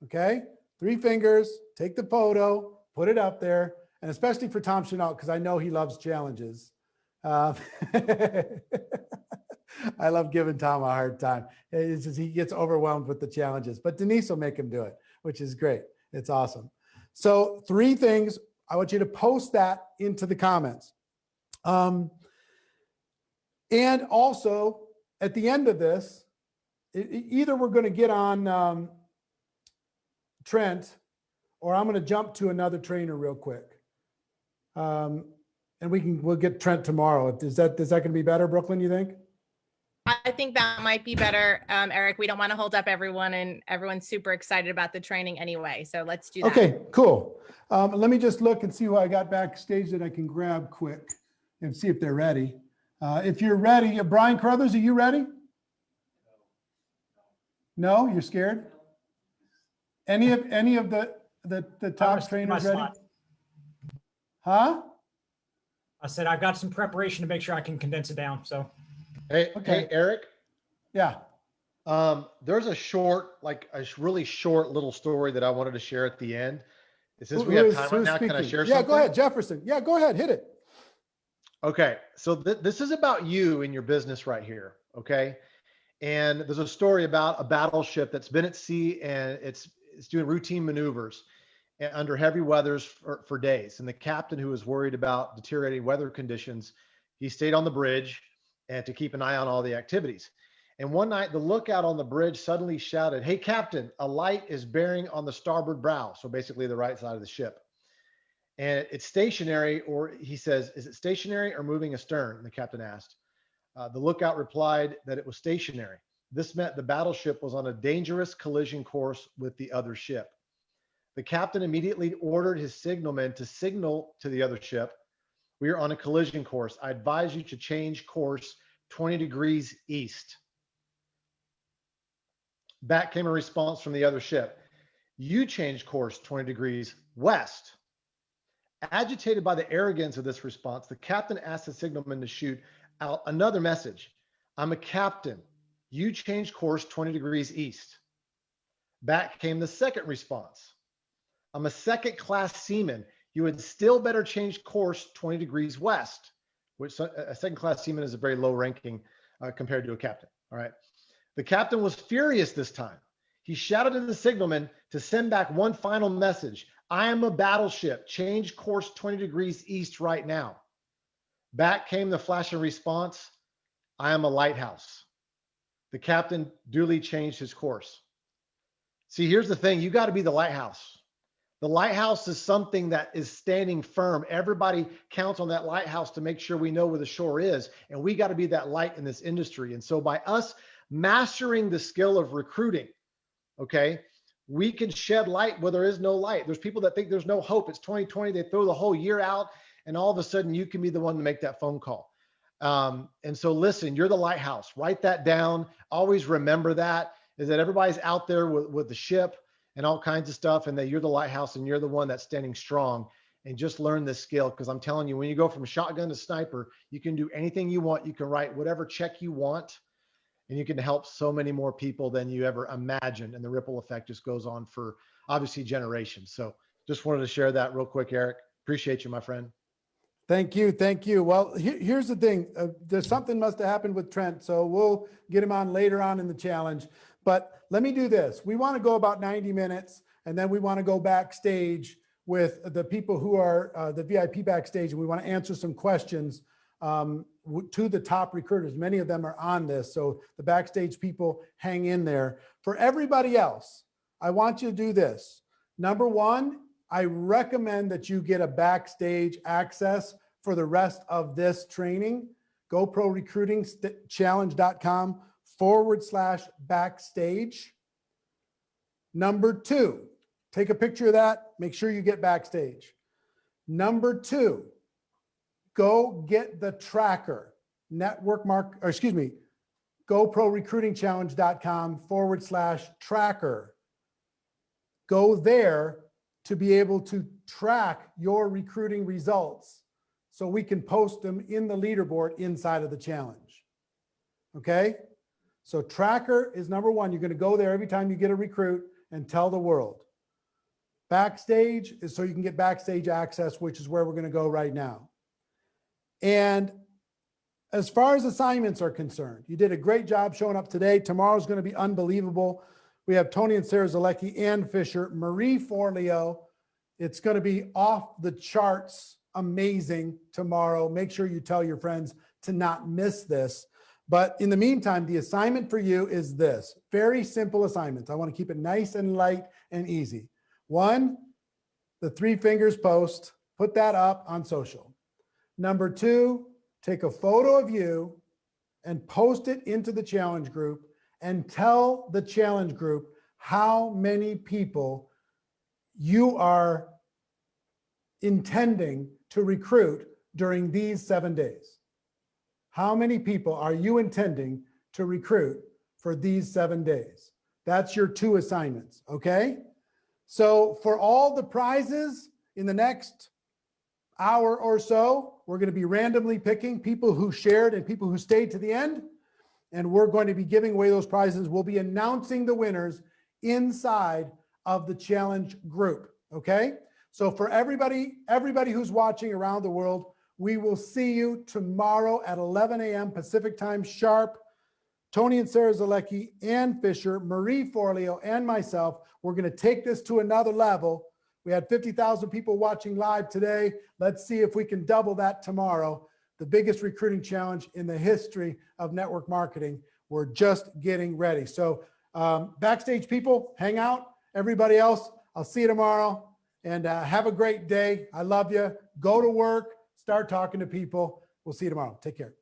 Okay? 3 fingers, take the photo, put it up there, and especially for Tom Chenault, because I know he loves challenges. I love giving Tom a hard time. It's just, he gets overwhelmed with the challenges, but Denise will make him do it, which is great. It's awesome. So 3 things. I want you to post that into the comments. And also at the end of this, either we're going to get on Trent, or I'm going to jump to another trainer real quick. And we'll get Trent tomorrow. Is that going to be better, Brooklyn, you think? I think that might be better, Eric. We don't want to hold up everyone, and everyone's super excited about the training anyway. So let's do that. Okay, cool. Let me just look and see who I got backstage that I can grab quick and see if they're ready. If you're ready, Brian Carruthers, are you ready? No, you're scared? Any of the top trainers ready? Huh? I said I've got some preparation to make sure I can condense it down. So, Hey, Okay. hey, Eric. Yeah. There's a really short little story that I wanted to share at the end. Since we Who have is- time right who's now, can I speaking? share Yeah, something? go ahead, Jefferson. Yeah, go ahead, hit it. Okay, so this is about you and your business right here, okay? And there's a story about a battleship that's been at sea, and it's doing routine maneuvers under heavy weathers for days. And the captain, who was worried about deteriorating weather conditions, he stayed on the bridge and to keep an eye on all the activities. And one night, the lookout on the bridge suddenly shouted, "Hey, Captain, a light is bearing on the starboard bow." So basically the right side of the ship. And it's stationary, or he says, "Is it stationary or moving astern?" The captain asked. The lookout replied that it was stationary. This meant the battleship was on a dangerous collision course with the other ship. The captain immediately ordered his signalman to signal to the other ship, "We are on a collision course. I advise you to change course 20 degrees east." Back came a response from the other ship, "You changed course 20 degrees west." Agitated by the arrogance of this response, the captain asked the signalman to shoot out another message. "I'm a captain. You changed course 20 degrees east." Back came the second response. "I'm a second-class seaman. You had still better change course 20 degrees west," which a second-class seaman is a very low ranking compared to a captain. All right. The captain was furious this time. He shouted to the signalman to send back one final message. "I am a battleship. Change course 20 degrees east right now." Back came the flashing response. "I am a lighthouse." The captain duly changed his course. See, here's the thing. You got to be the lighthouse. The lighthouse is something that is standing firm. Everybody counts on that lighthouse to make sure we know where the shore is. And we got to be that light in this industry. And so by us mastering the skill of recruiting, okay, we can shed light where there is no light. There's people that think there's no hope. It's 2020. They throw the whole year out, and all of a sudden you can be the one to make that phone call. And so listen, you're the lighthouse. Write that down. Always remember that, is that everybody's out there with the ship and all kinds of stuff, and that you're the lighthouse and you're the one that's standing strong. And just learn this skill, because I'm telling you, when you go from shotgun to sniper, you can do anything you want. You can write whatever check you want, and you can help so many more people than you ever imagined. And the ripple effect just goes on for obviously generations. So just wanted to share that real quick, Eric. Appreciate you, my friend. Thank you. Thank you. Well, here's the thing. There's something must have happened with Trent, so we'll get him on later on in the challenge. But let me do this. We want to go about 90 minutes, and then we want to go backstage with the people who are the VIP backstage, and we want to answer some questions to the top recruiters. Many of them are on this, so the backstage people hang in there. For everybody else, I want you to do this. Number one, I recommend that you get a backstage access for the rest of this training. GoProRecruitingChallenge.com/backstage. Number 2, take a picture of that. Make sure you get backstage. Number 2, go get the tracker. GoProRecruitingChallenge.com/tracker. Go there to be able to track your recruiting results so we can post them in the leaderboard inside of the challenge. Okay? So tracker is number 1. You're going to go there every time you get a recruit and tell the world. Backstage is so you can get backstage access, which is where we're going to go right now. And as far as assignments are concerned, you did a great job showing up today. Tomorrow's going to be unbelievable. We have Tony and Sarah Zalecki, Ann Fisher, Marie Forleo. It's going to be off the charts amazing tomorrow. Make sure you tell your friends to not miss this. But in the meantime, the assignment for you is this. Very simple assignments. I want to keep it nice and light and easy. 1, the 3 fingers post. Put that up on social. Number 2, take a photo of you and post it into the challenge group and tell the challenge group how many people you are intending to recruit during these 7 days. How many people are you intending to recruit for these 7 days? That's your 2 assignments, okay? So for all the prizes in the next hour or so, we're going to be randomly picking people who shared and people who stayed to the end. And we're going to be giving away those prizes. We'll be announcing the winners inside of the challenge group. Okay. So for everybody who's watching around the world, we will see you tomorrow at 11 a.m. Pacific time sharp. Tony and Sarah Zalecki, Ann Fisher, Marie Forleo, and myself, we're going to take this to another level. We had 50,000 people watching live today. Let's see if we can double that tomorrow. The biggest recruiting challenge in the history of network marketing. We're just getting ready. So backstage people, hang out. Everybody else, I'll see you tomorrow. And have a great day. I love you. Go to work. Start talking to people. We'll see you tomorrow. Take care.